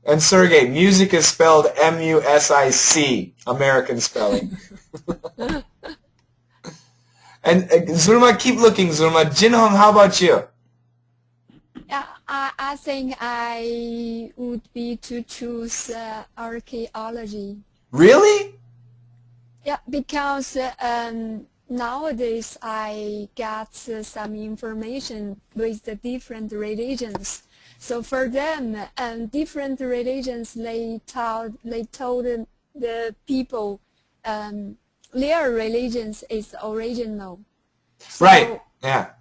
And Sergey, music is spelled M-U-S-I-C, American spelling. And Zulma, keep looking, Zulma. Jinhong, how about you? Yeah, I think I would be to choose archaeology. Really? Yeah, because nowadays I got some information with the different religions. So for them, different religions, they told the people their religions is original. So, Right. Yeah.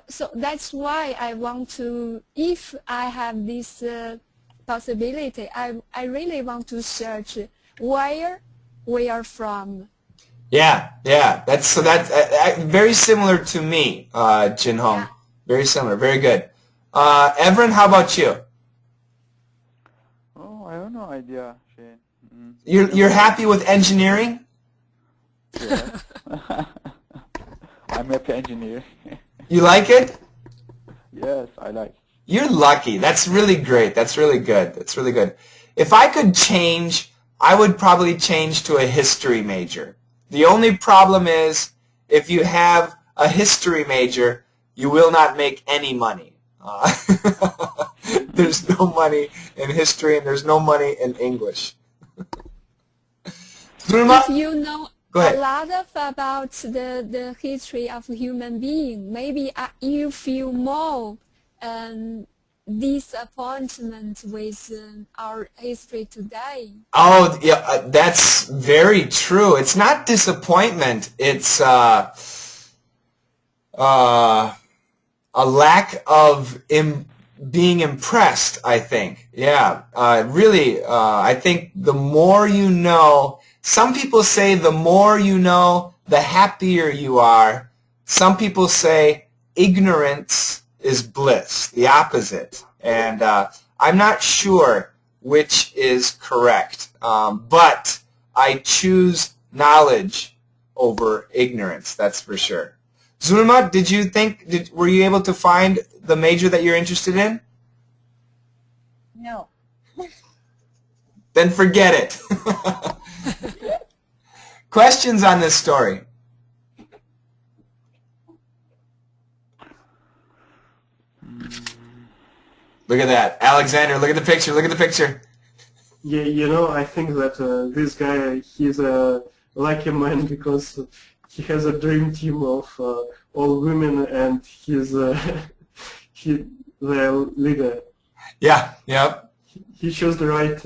So that's why I want to, if I have this possibility, I really want to search where we are from. Yeah. That's very similar to me, Jinhong. Yeah. Very similar. Very good. Evren, how about you? Oh, I have no idea, Shane. You're happy with engineering? Yes. I'm happy engineer. You like it? Yes, I like. You're lucky. That's really great. That's really good. That's really good. If I could change, I would probably change to a history major. The only problem is if you have a history major, you will not make any money. There's no money in history and there's no money in English. If you know Go ahead. a lot about the history of human being, maybe you feel more disappointment with our history today. Oh, yeah, that's very true. It's not disappointment. It's a lack of being impressed, I think. Yeah, really, I think the more you know, some people say the more you know, the happier you are. Some people say ignorance is bliss, the opposite. And I'm not sure which is correct, but I choose knowledge over ignorance, that's for sure. Zulma, did you think, were you able to find the major that you're interested in? No. Then forget it. Questions on this story? Look at that. Alexander, look at the picture, look at the picture. Yeah, you know, I think that this guy, he's a lucky man because he has a dream team of all women and he's their leader. Yeah, yep. He chose the right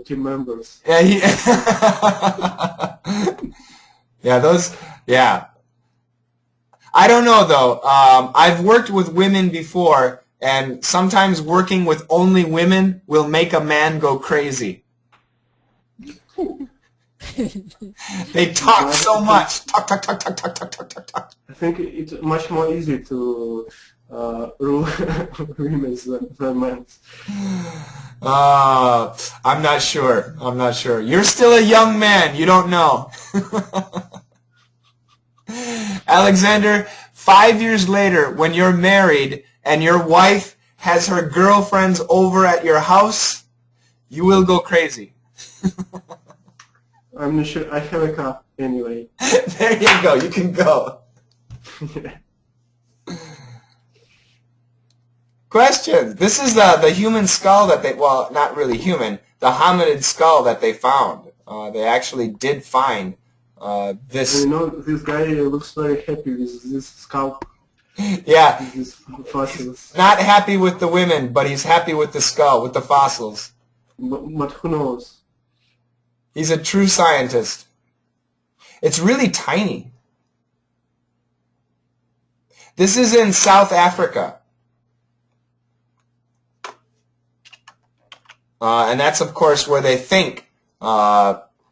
team members. Yeah, yeah. I don't know though. I've worked with women before, and sometimes working with only women will make a man go crazy. They talk so much. Talk. I think it's much more easy to rule women than men. I'm not sure. You're still a young man. You don't know. Alexander, 5 years later, when you're married and your wife has her girlfriends over at your house, you will go crazy. I'm not sure. I have a car anyway. There you go. You can go. Questions. This is the human skull that they, well, not really human, the hominid skull that they found. They actually did find this. You know, this guy looks very happy with this skull. Yeah. With these fossils. Not happy with the women, but he's happy with the skull, with the fossils. But who knows? He's a true scientist. It's really tiny. This is in South Africa. And that's, of course, where they think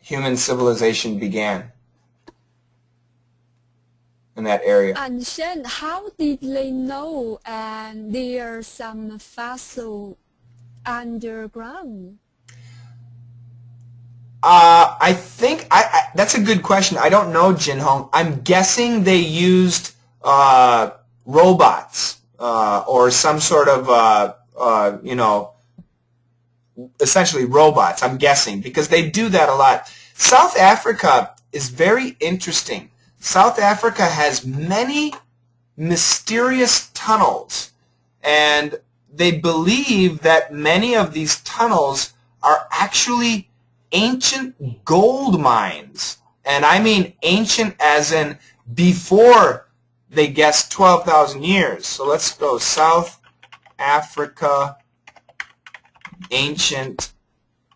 human civilization began in that area. And Shen, how did they know there are some fossil underground? I think that's a good question. I don't know, Jin Hong. I'm guessing they used robots or some sort of essentially robots. I'm guessing because they do that a lot. South Africa is very interesting. South Africa has many mysterious tunnels, and they believe that many of these tunnels are actually ancient gold mines. And I mean ancient as in before they guessed 12,000 years. So let's go South Africa ancient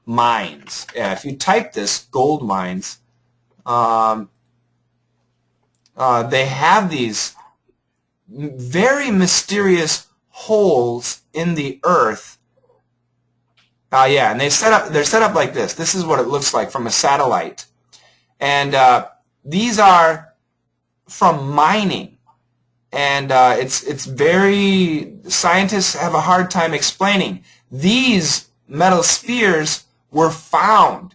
mines. Yeah, if you type this, gold mines, they have these very mysterious holes in the earth. Yeah, and they're set up like this. This is what it looks like from a satellite. And these are from mining. And it's very, scientists have a hard time explaining. These metal spheres were found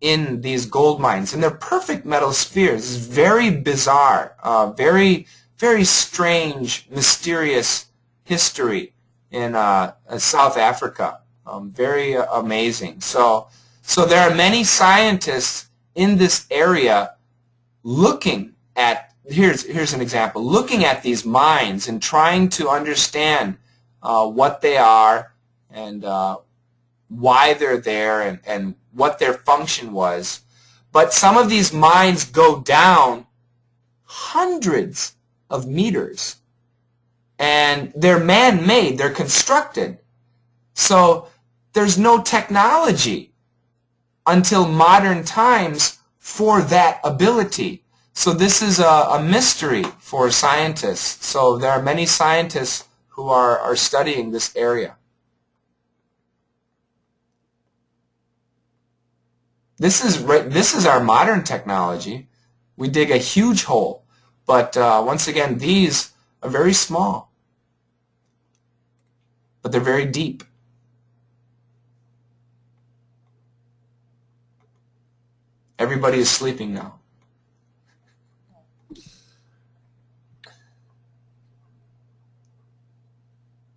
in these gold mines, and they're perfect metal spheres. It's very bizarre, very, very strange, mysterious history in South Africa. Very amazing. So there are many scientists in this area looking at, here's an example, looking at these mines and trying to understand what they are and why they're there and what their function was. But some of these mines go down hundreds of meters, and they're man-made, they're constructed. So there's no technology until modern times for that ability. So this is a mystery for scientists. So there are many scientists who are studying this area. This is our modern technology. We dig a huge hole, but once again, these are very small, but they're very deep. Everybody is sleeping now.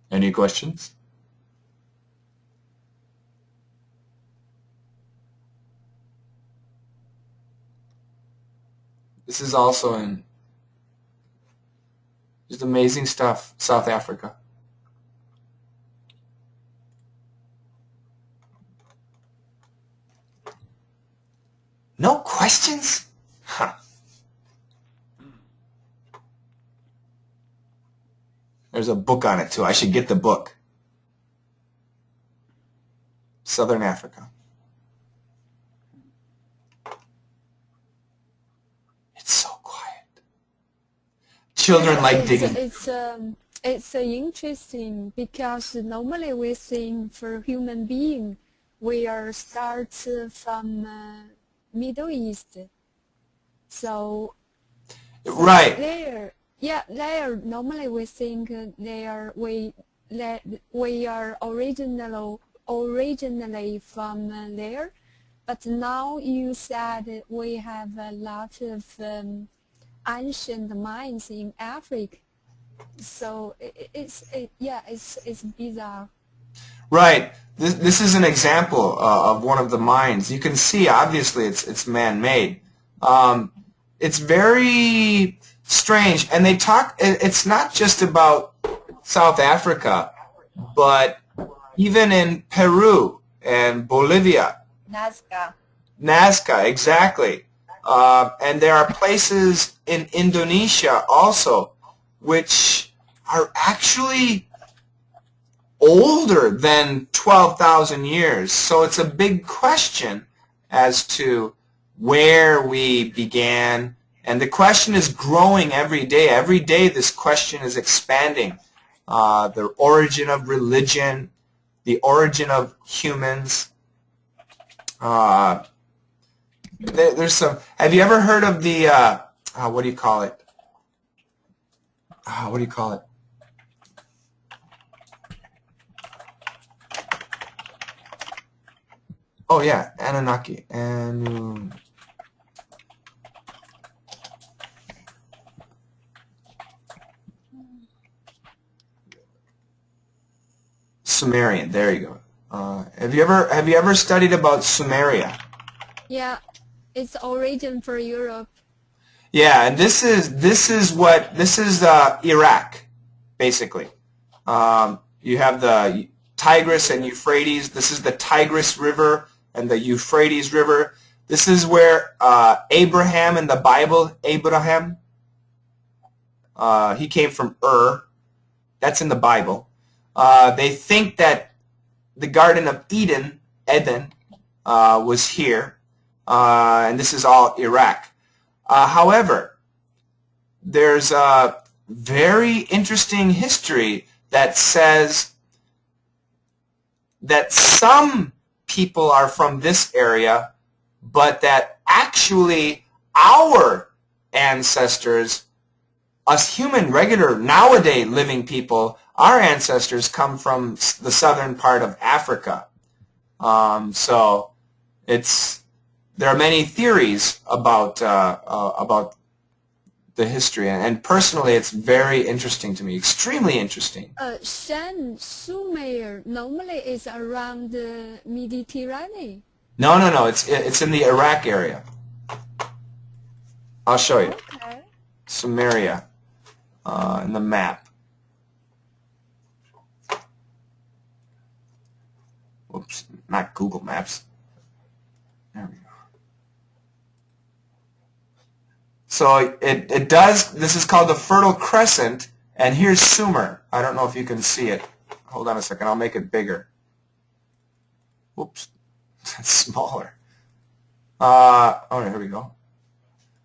Any questions? This is also in just amazing stuff, South Africa. No questions? Huh. There's a book on it too. I should get the book. Southern Africa. It's so quiet. Children like digging. It's interesting because normally we think for human being we are start from Middle East. So right. There normally we think we are originally from there, but now you said we have a lot of ancient mines in Africa. So it's bizarre. Right. This is an example of one of the mines. You can see, obviously, it's man-made. It's very strange, and they talk. It's not just about South Africa, but even in Peru and Bolivia. Nazca, exactly. And there are places in Indonesia also which are actually older than 12,000 years. So it's a big question as to where we began. And the question is growing every day. Every day this question is expanding. The origin of religion, the origin of humans, There's some. Have you ever heard of the? What do you call it? What do you call it? Oh yeah, Anunnaki. Sumerian. There you go. Have you ever studied about Sumeria? Yeah, it's origin for Europe. Yeah, and this is Iraq, basically. You have the Tigris and Euphrates. This is the Tigris River and the Euphrates River. This is where Abraham in the Bible, Abraham, he came from Ur. That's in the Bible. They think that the Garden of Eden, was here, and this is all Iraq. However, there's a very interesting history that says that some people are from this area, but that actually our ancestors, us human, regular, nowadays living people, our ancestors come from the southern part of Africa. So there are many theories about the history, and personally, it's very interesting to me, extremely interesting. Shan, Sumer normally is around the Mediterranean. No. It's in the Iraq area. I'll show you. Okay. Sumeria in the map. Oops, not Google Maps. There we go. So it does, this is called the Fertile Crescent, and here's Sumer. I don't know if you can see it. Hold on a second, I'll make it bigger. Whoops, it's smaller. Oh, here we go.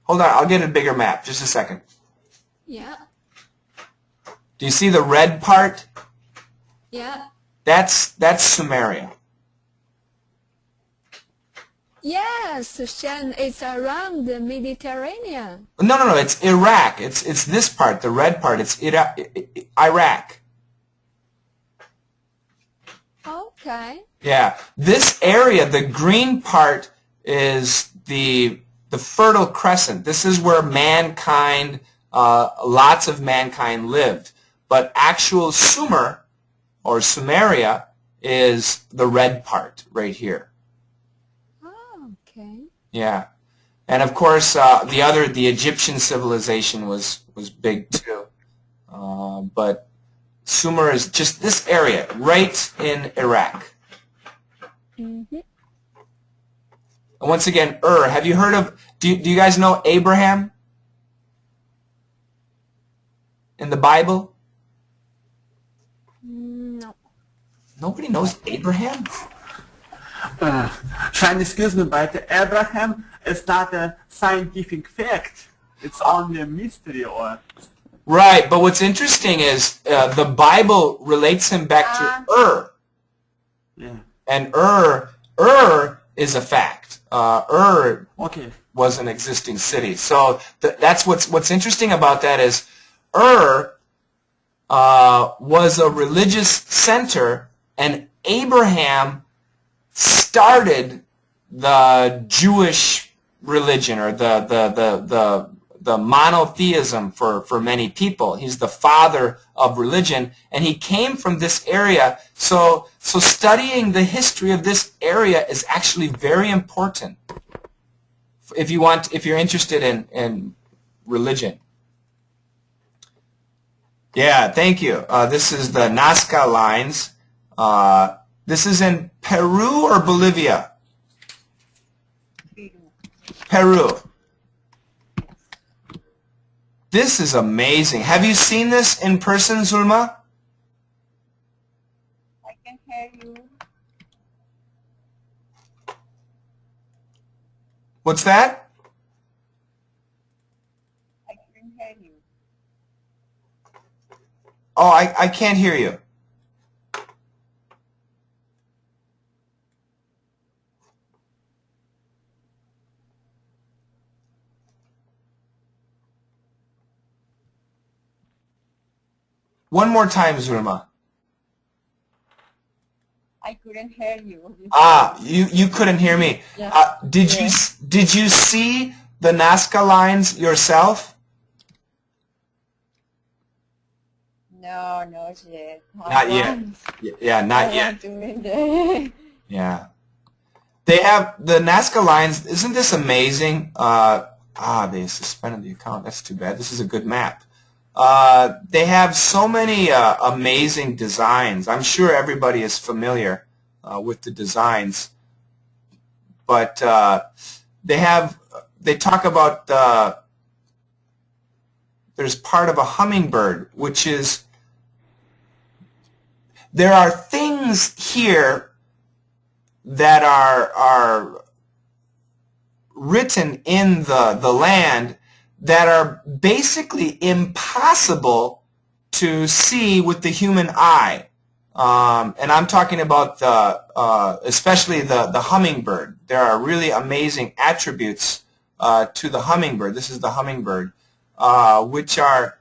Hold on, I'll get a bigger map, just a second. Yeah. Do you see the red part? Yeah. That's Sumeria. Yes, Shan is around the Mediterranean. No, it's Iraq. It's this part, the red part. It's Iraq. Okay. Yeah, this area, the green part, is the Fertile Crescent. This is where mankind, lots of mankind lived. But actual Sumer, or Sumeria, is the red part right here. Oh, okay. Yeah, and of course the Egyptian civilization was big too, but Sumer is just this area right in Iraq. Mm-hmm. And once again, Ur. Have you heard of? Do you guys know Abraham in the Bible? No. Nobody knows Abraham. Shine, excuse me, but Abraham is not a scientific fact. It's only a mystery, or... Right, but what's interesting is the Bible relates him back to Ur. Yeah. And Ur is a fact. Ur was an existing city. So that's what's interesting about that is Ur was a religious center, and Abraham started the Jewish religion, or the monotheism for many people. He's the father of religion, and he came from this area. So studying the history of this area is actually very important if you're interested in religion. Yeah, thank you. This is the Nazca Lines. This is in Peru or Bolivia? Peru. This is amazing. Have you seen this in person, Zulma? I can hear you. What's that? I can hear you. Oh, I can't hear you. One more time, Zurma. I couldn't hear you. You couldn't hear me. Yeah. Did you see the Nazca Lines yourself? No, not yet. Not yet. Yeah, not yet. Doing that. Yeah. They have the Nazca Lines. Isn't this amazing? They suspended the account. That's too bad. This is a good map. They have so many amazing designs. I'm sure everybody is familiar with the designs, but they talk about there's part of a hummingbird, which is there are things here that are written in the land that are basically impossible to see with the human eye. And I'm talking about especially the hummingbird. There are really amazing attributes to the hummingbird. This is the hummingbird, which are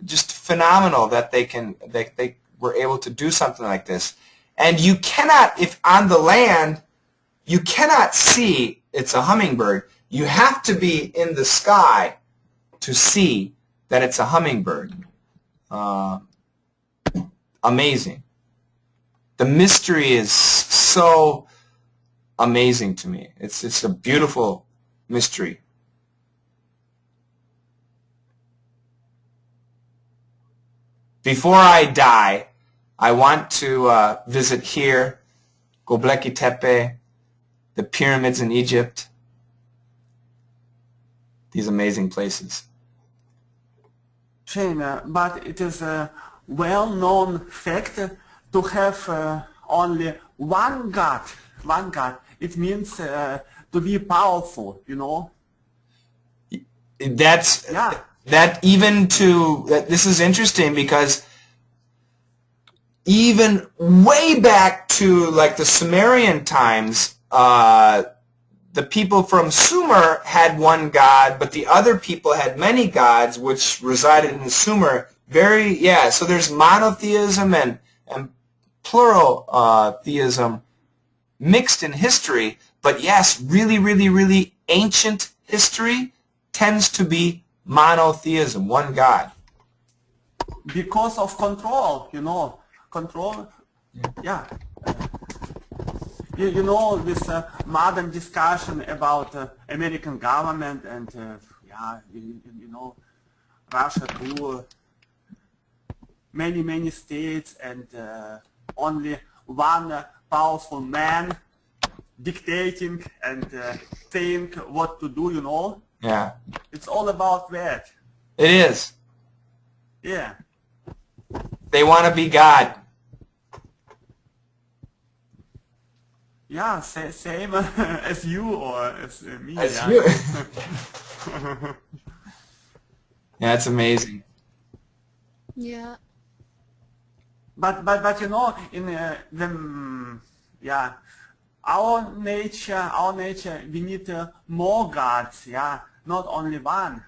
just phenomenal that they were able to do something like this. And you cannot, if on the land, you cannot see it's a hummingbird. You have to be in the sky to see that it's a hummingbird. Amazing. The mystery is so amazing to me. It's a beautiful mystery. Before I die, I want to visit here, Göbekli Tepe, the pyramids in Egypt, these amazing places. Shane, but it is a well-known fact to have only one God. One God. It means to be powerful, you know. This is interesting because even way back to like the Sumerian times, the people from Sumer had one god, but the other people had many gods, which resided in Sumer. So there's monotheism and plural theism mixed in history, but yes, really, really, really ancient history tends to be monotheism, one god. Because of control, you know. Control, yeah. You know this modern discussion about American government and you know, Russia too. Many states and only one powerful man dictating and saying what to do, you know. Yeah. It's all about that. It is. Yeah. They want to be God. Yeah, same as you or as me. As yeah. you. Yeah, it's amazing. Yeah. But you know, in our nature, we need more gods. Yeah, not only one.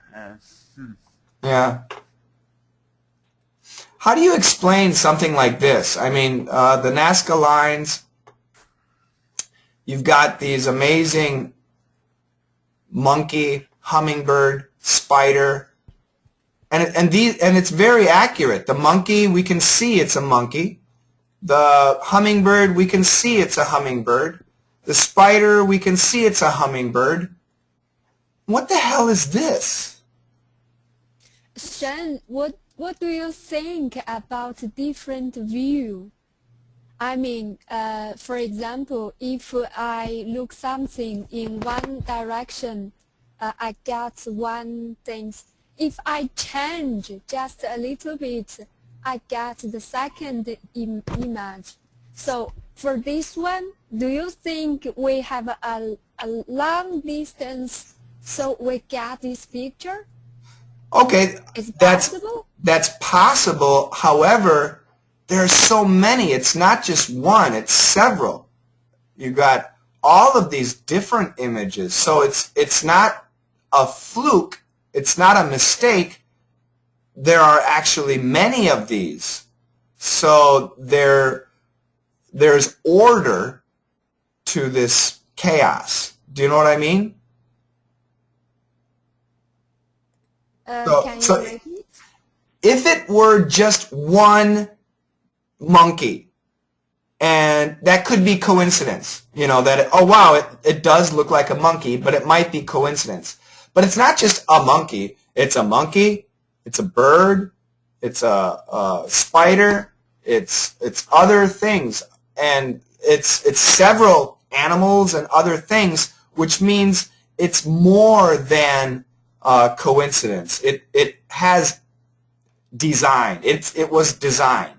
Yeah. How do you explain something like this? I mean, the Nazca Lines. You've got these amazing monkey, hummingbird, spider, and it's very accurate. The monkey, we can see it's a monkey. The hummingbird, we can see it's a hummingbird. The spider, we can see it's a hummingbird. What the hell is this? Shen, what do you think about different view? I mean, for example, if I look something in one direction, I get one thing. If I change just a little bit, I get the second image. So for this one, do you think we have a long distance so we get this picture? Okay, Is it possible? That's possible. However, there are so many. It's not just one. It's several. You got all of these different images. So it's not a fluke. It's not a mistake. there are actually many of these. So there's order to this chaos. Do you know what I mean? Can you repeat? If it were just one monkey, and that could be coincidence, you know, that, oh wow, it does look like a monkey, but it might be coincidence. But it's not just a monkey. It's a monkey, it's a bird, it's a spider, it's other things, and it's several animals and other things, which means it's more than coincidence. It has design. It was designed.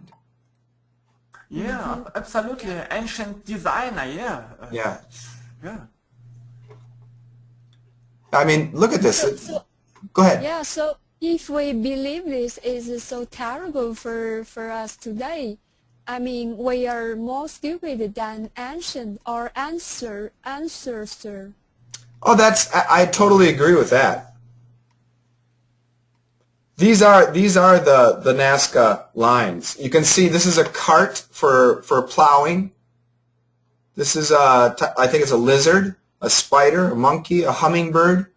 Yeah, absolutely. Ancient designer, yeah. Yeah. Yeah. I mean, look at this. Go ahead. Yeah, so if we believe this is so terrible for us today, I mean, we are more stupid than ancient or ancestor. Oh, I totally agree with that. These are the Nazca lines. You can see this is a cart for plowing. This is I think it's a lizard, a spider, a monkey, a hummingbird.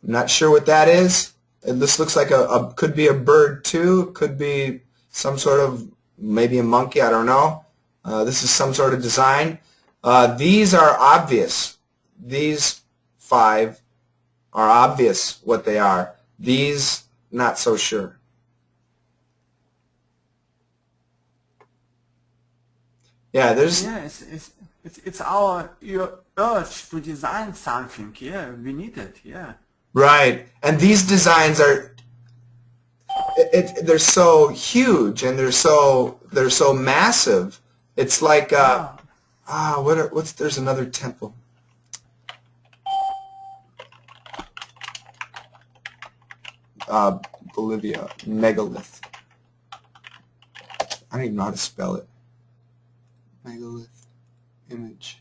I'm not sure what that is. This looks like could be a bird too. Could be some sort of, maybe a monkey. I don't know. This is some sort of design. These are obvious. These 5 are obvious what they are. These, not so sure. Yeah, there's. Yeah, it's our urge to design something. Yeah, we need it. Yeah. Right, and these designs are. They're so huge and they're so massive. It's like there's another temple. Bolivia, megalith. I don't even know how to spell it. Megalith image.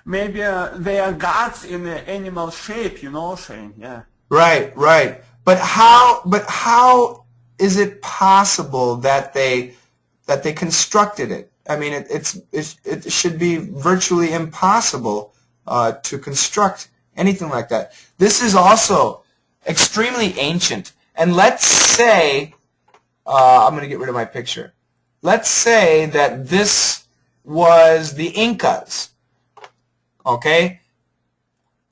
Maybe they are gods in the animal shape, you know, Shane. Yeah. Right. But how is it possible that they constructed it? I mean, it should be virtually impossible to construct anything like that. This is also extremely ancient. And let's say, I'm going to get rid of my picture. Let's say that this was the Incas. Okay?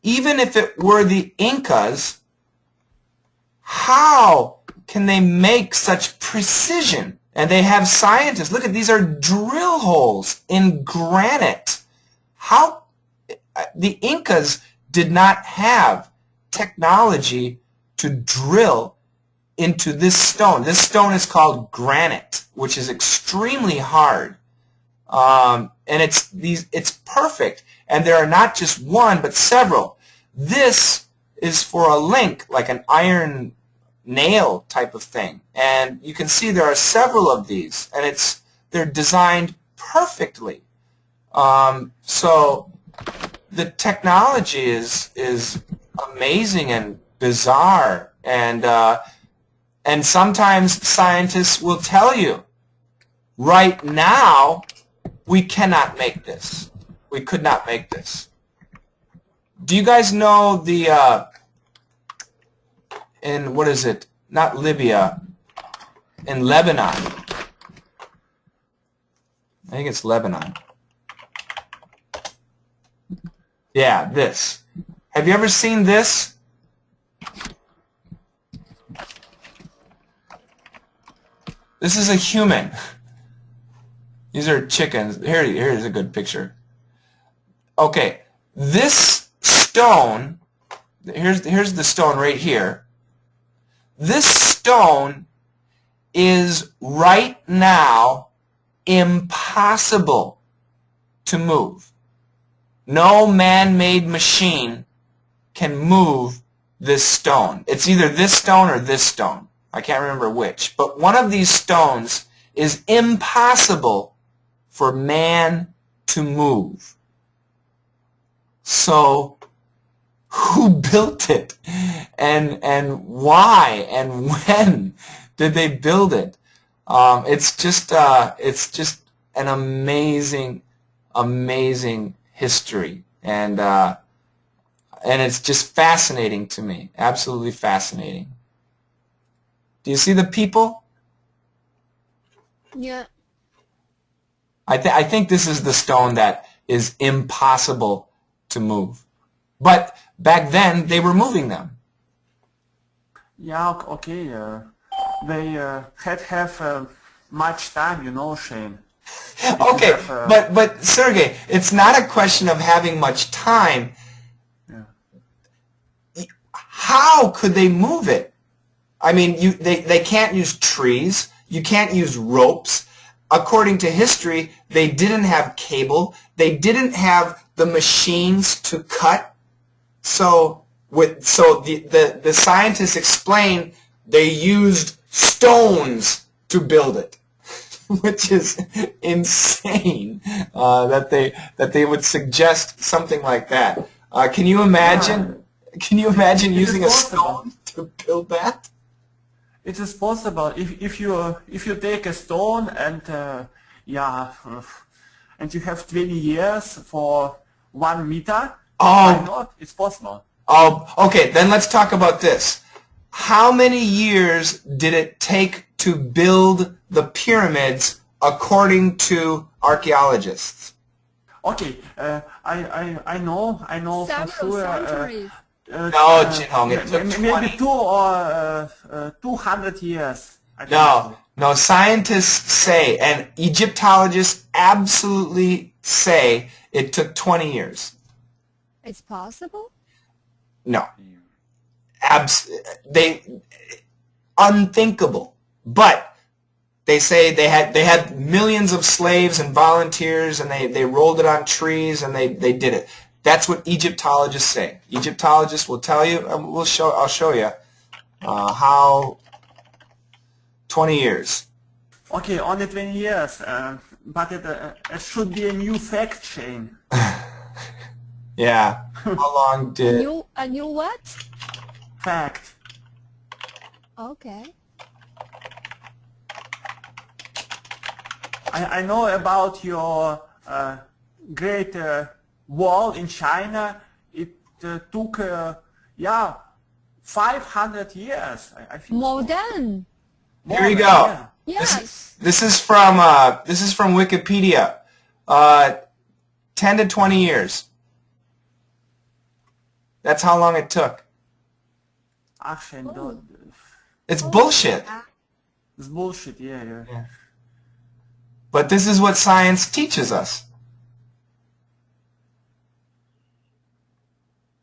Even if it were the Incas, how can they make such precision? And they have scientists. Look at, these are drill holes in granite. How? The Incas did not have technology to drill into this stone. This stone is called granite, which is extremely hard. And it's perfect. And there are not just one, but several. This is for a link, like an iron nail type of thing. And you can see there are several of these, and they're designed perfectly. So the technology is amazing and bizarre, and sometimes scientists will tell you, right now, we cannot make this. We could not make this. Do you guys know in, what is it? Not Libya, in Lebanon. I think it's Lebanon. Yeah, this. Have you ever seen this? This is a human. These are chickens. Here's a good picture. Okay, this stone, here's the stone right here. This stone is right now impossible to move. No man-made machine can move this stone. It's either this stone or this stone. I can't remember which. But one of these stones is impossible for man to move. So who built it, and why and when did they build it. It's just an amazing history, and it's just fascinating to me, absolutely fascinating. Do you see the people? Yeah. I think this is the stone that is impossible to move. But back then, they were moving them. Yeah, okay. They have much time, you know, Shane. Okay, but Sergey, it's not a question of having much time. Yeah. How could they move it? I mean, they can't use trees. You can't use ropes. According to history, they didn't have cable. They didn't have the machines to cut. So the scientists explain they used stones to build it, which is insane that they would suggest something like that. Can you imagine? Can you imagine using a stone to build that? It is possible if you take a stone and and you have 20 years for 1 meter. Why not? It's possible. Oh, okay. Then let's talk about this. How many years did it take to build the pyramids according to archaeologists? Okay, I know for Several sure. centuries. No, Jinhong, it took 20. Maybe 200 years. I think so. No, scientists say, and Egyptologists absolutely say, it took 20 years. It's possible? No. Unthinkable. But they say they had millions of slaves and volunteers, and they rolled it on trees, and they did it. That's what Egyptologists say. Egyptologists will tell you, I'll show you how 20 years. Okay, only 20 years, but it should be a new fact, Shane. Yeah. How long did... A new what? Fact. Okay. I know about your great wall in China. It took 500 years. I think More so. than. Here you go. Yeah. Yes. This is from Wikipedia. 10 to 20 years. That's how long it took. Actually, It's bullshit. it's bullshit. Yeah. But this is what science teaches us.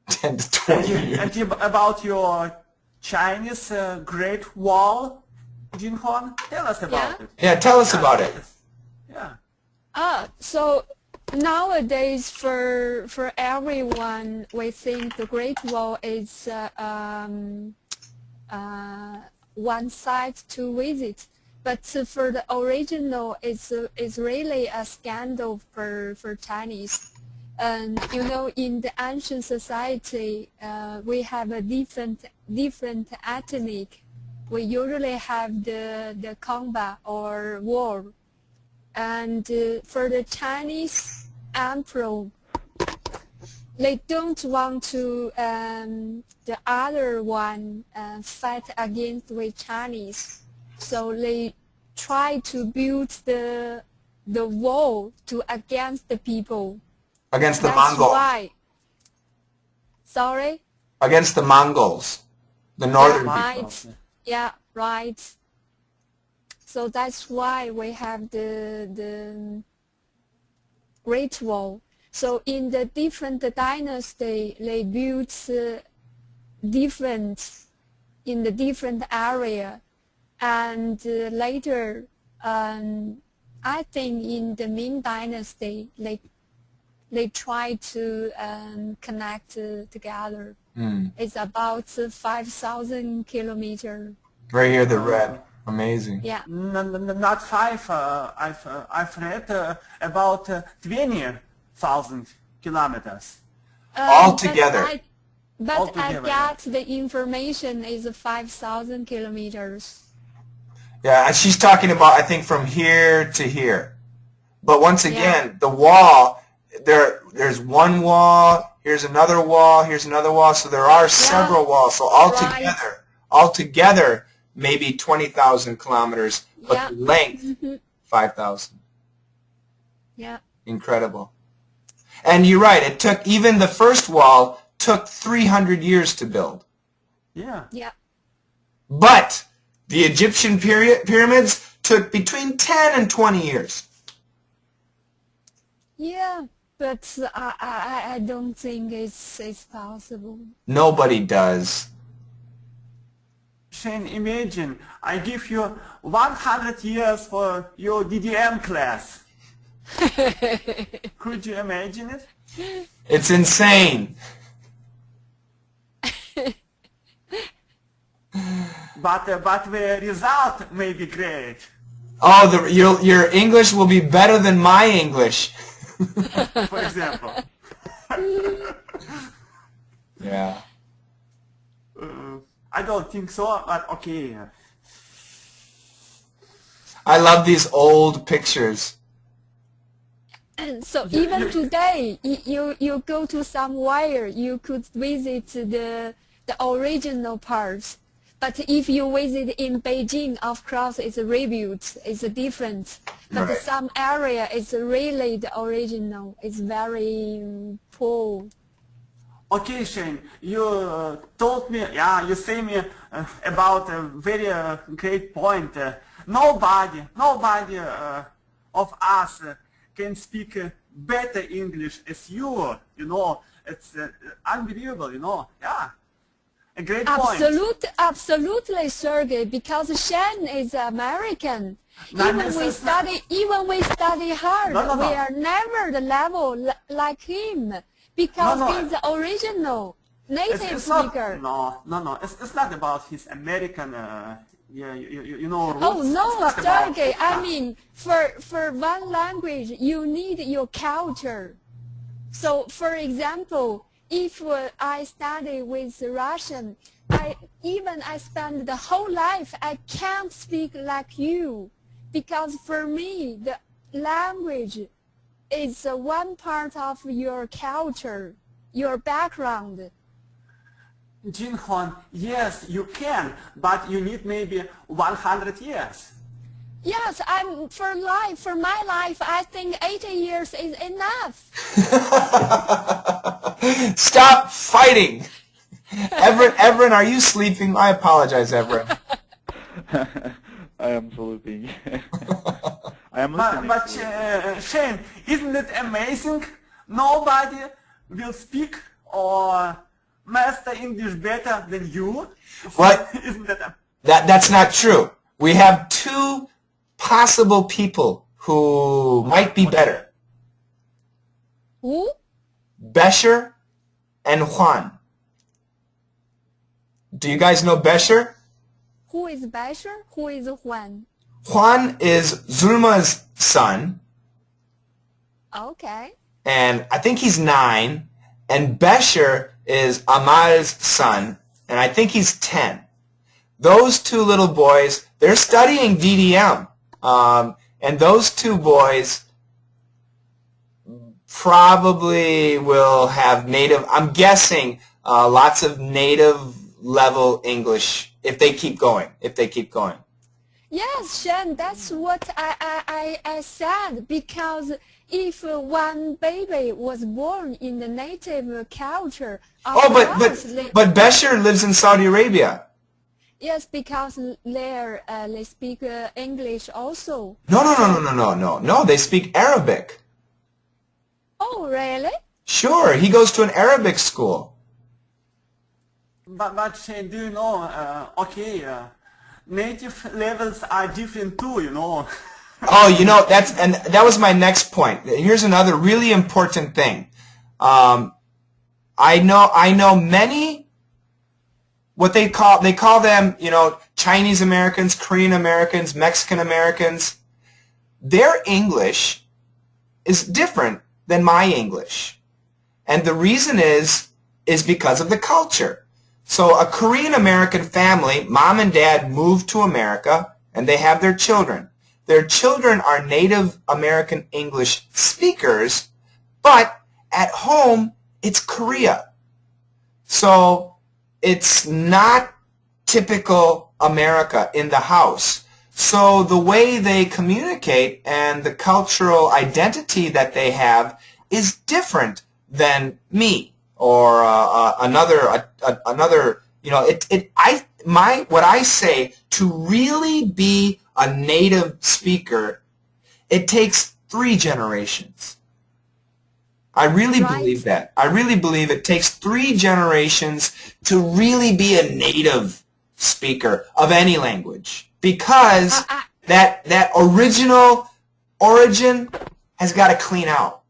10 to 20 years. And about your Chinese Great Wall, Jinhong, tell us about it. Yeah, tell us about it. Yeah. So nowadays for everyone, we think the Great Wall is one site to visit. But for the original, it's really a scandal for Chinese. And you know, in the ancient society, we have a different ethnic. We usually have the combat or war. And for the Chinese emperor, they don't want to the other one fight against the Chinese. So they try to build the wall to against the people. Against the That's Mongols. why. Sorry? Against the Mongols. The northern people. Right. Yeah, right. So that's why we have the Great Wall. So in the different dynasty, they built different in the different area. And later, I think in the Ming Dynasty, they try to connect together. It's about 5,000 kilometers. Right here, the red. Amazing. Yeah. Not 5. I've read about 20,000 kilometers. All together. But I altogether. got the information is 5,000 kilometers. Yeah, and she's talking about, I think, from here to here. But once Yeah. again, the wall, there's one wall, here's another wall, here's another wall, so there are several walls. So altogether, maybe 20,000 kilometers, but Yeah. the length, 5,000. Yeah. Incredible. And you're right, it took, even the first wall took 300 years to build. Yeah. Yeah. But the Egyptian pyramids took between 10 and 20 years. Yeah. But I don't think it's possible. Nobody does. Shane, imagine I give you 100 years for your DDM class. Could you imagine it? It's insane. But the result may be great. Oh, your English will be better than my English. For example. Yeah. I don't think so, but okay. I love these old pictures. And so even today, you go to somewhere, you could visit the original parts. But if you visit in Beijing, of course, it's rebuilt, it's different. But Right. some area is really the original. It's very poor. Okay, Shane, you told me, yeah, you say me about a very great point. Nobody of us can speak better English as you. You know, it's unbelievable. You know, yeah, a great point. Absolutely, Sergey. Because Shen is American. Not Even we study hard. No. We are never the level like him. Because No. he's the original native It's speaker. not, no. It's not about his American. Yeah, you know. Oh roots. no, It's not about- Sergey. I mean, for one language, you need your culture. So, for example, if I study with Russian, I spend the whole life, I can't speak like you, because for me, the language is one part of your culture, your background. Jinhwan, yes, you can, but you need maybe 100 years. Yes, for my life, I think 80 years is enough. Stop fighting. Everin, are you sleeping? I apologize, Everin. I am sleeping. I am listening. But Shane, isn't it amazing? Nobody will speak or master English better than you. What? Isn't that? That's not true. We have two possible people who might be better. Who? Besher and Juan. Do you guys know Besher? Who is Basher? Who is Juan? Juan is Zulma's son, Okay. and I think he's 9. And Besher is Amal's son, and I think he's 10. Those two little boys, they're studying DDM. And those two boys probably will have native, I'm guessing, lots of native level English if they keep going. Yes, Shen, that's what I said, because if one baby was born in the native culture of course But Besher lives in Saudi Arabia. yes, because there they speak English also. No, they speak Arabic. Oh, really? Sure, he goes to an Arabic school. But Shane, do you know? Native levels are different too. You know. Oh, that was my next point. Here's another really important thing. I know many, what they call them, Chinese Americans, Korean Americans, Mexican Americans. Their English is different than my English. And the reason is is because of the culture. So a Korean American family, mom and dad moved to America and they have their children. Their children are Native American English speakers, but at home it's Korea. So it's not typical America in the house. So the way they communicate and the cultural identity that they have is different than me or another. You know, what I say, to really be a native speaker, it takes 3 generations. I really believe that. I really believe it takes 3 generations to really be a native speaker of any language, because that original origin has got to clean out.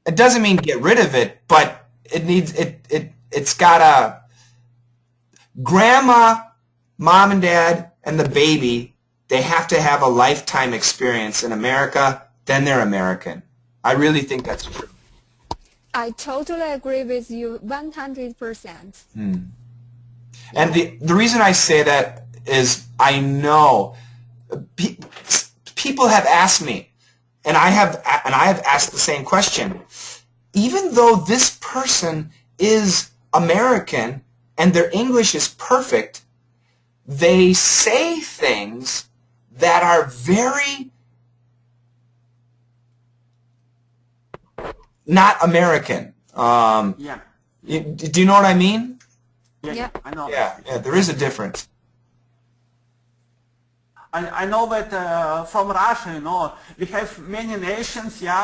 It doesn't mean get rid of it, but it's got to, grandma, mom and dad, and the baby, they have to have a lifetime experience in America, then they're American. I really think that's true. I totally agree with you 100%. And the reason I say that is I know people have asked me, and I have asked the same question. Even though this person is American and their English is perfect, they say things that are very not American. Yeah. Do you know what I mean? Yeah, I know. Yeah, there is a difference. I know that from Russia, you know, we have many nations, yeah,